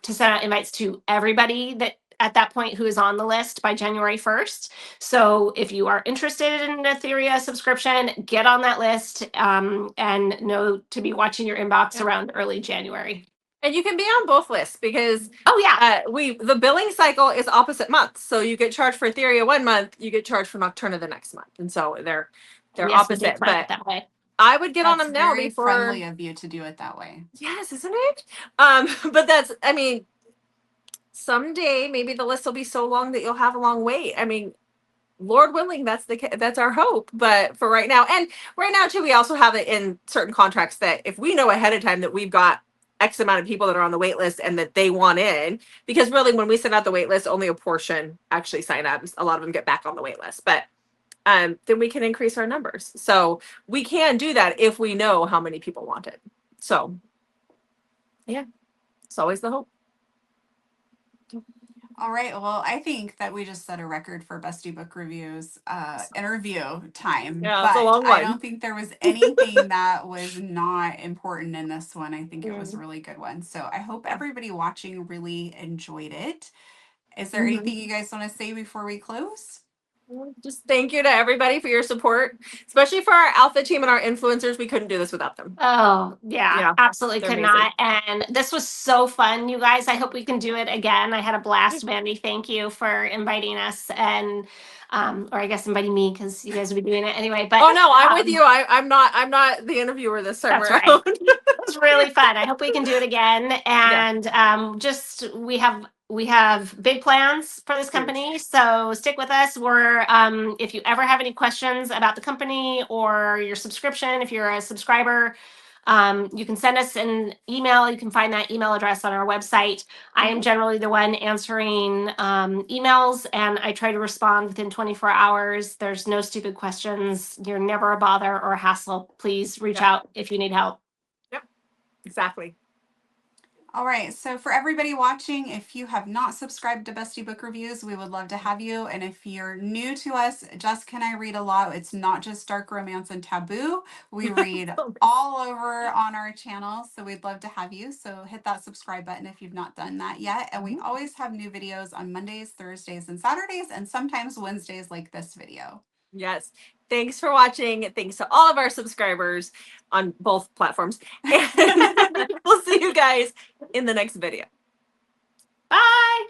send out invites to everybody that at that point who is on the list by January 1st. So if you are interested in an Etheria subscription, get on that list and know to be watching your inbox around early January. And you can be on both lists because the billing cycle is opposite months. So you get charged for Etheria one month, you get charged for Nocturna the next month, and so they're opposite. But that way. I would get on That's them now very before. friendly of you to do it that way. Yes, isn't it? But someday maybe the list will be so long that you'll have a long wait. Lord willing, that's our hope. But for right now, and right now too, we also have it in certain contracts that if we know ahead of time that we've got X amount of people that are on the wait list and that they want in, because really when we send out the wait list, only a portion actually sign up. A lot of them get back on the wait list, but then we can increase our numbers. So we can do that if we know how many people want it. So yeah, it's always the hope. All right. Well, I think that we just set a record for Bestie Book Reviews interview time. Yeah, but it's a long I one. don't think there was anything that was not important in this one. I think it was a really good one. So I hope everybody watching really enjoyed it. Is there anything you guys want to say before we close? Just thank you to everybody for your support, especially for our alpha team and our influencers. We couldn't do this without them. Oh, yeah, absolutely they're could amazing. not. And this was so fun, you guys. I hope we can do it again. I had a blast, Mandy. Thank you for inviting us and or I guess inviting me because you guys will be doing it anyway. But oh no, I'm with you. I'm not the interviewer this time that's around. right. It was really fun. I hope we can do it again. And we have big plans for this company, so stick with us. We're if you ever have any questions about the company or your subscription, if you're a subscriber, you can send us an email. You can find that email address on our website. I am generally the one answering emails, and I try to respond within 24 hours. There's no stupid questions. You're never a bother or a hassle. Please reach out if you need help. Yep, exactly. All right. So for everybody watching, if you have not subscribed to Bestie Book Reviews, we would love to have you. And if you're new to us, Jessica and I read a lot. It's not just dark romance and taboo. We read all over on our channel. So we'd love to have you. So hit that subscribe button if you've not done that yet. And we always have new videos on Mondays, Thursdays, and Saturdays, and sometimes Wednesdays like this video. Yes. Thanks for watching. Thanks to all of our subscribers on both platforms. And we'll see you guys in the next video. Bye.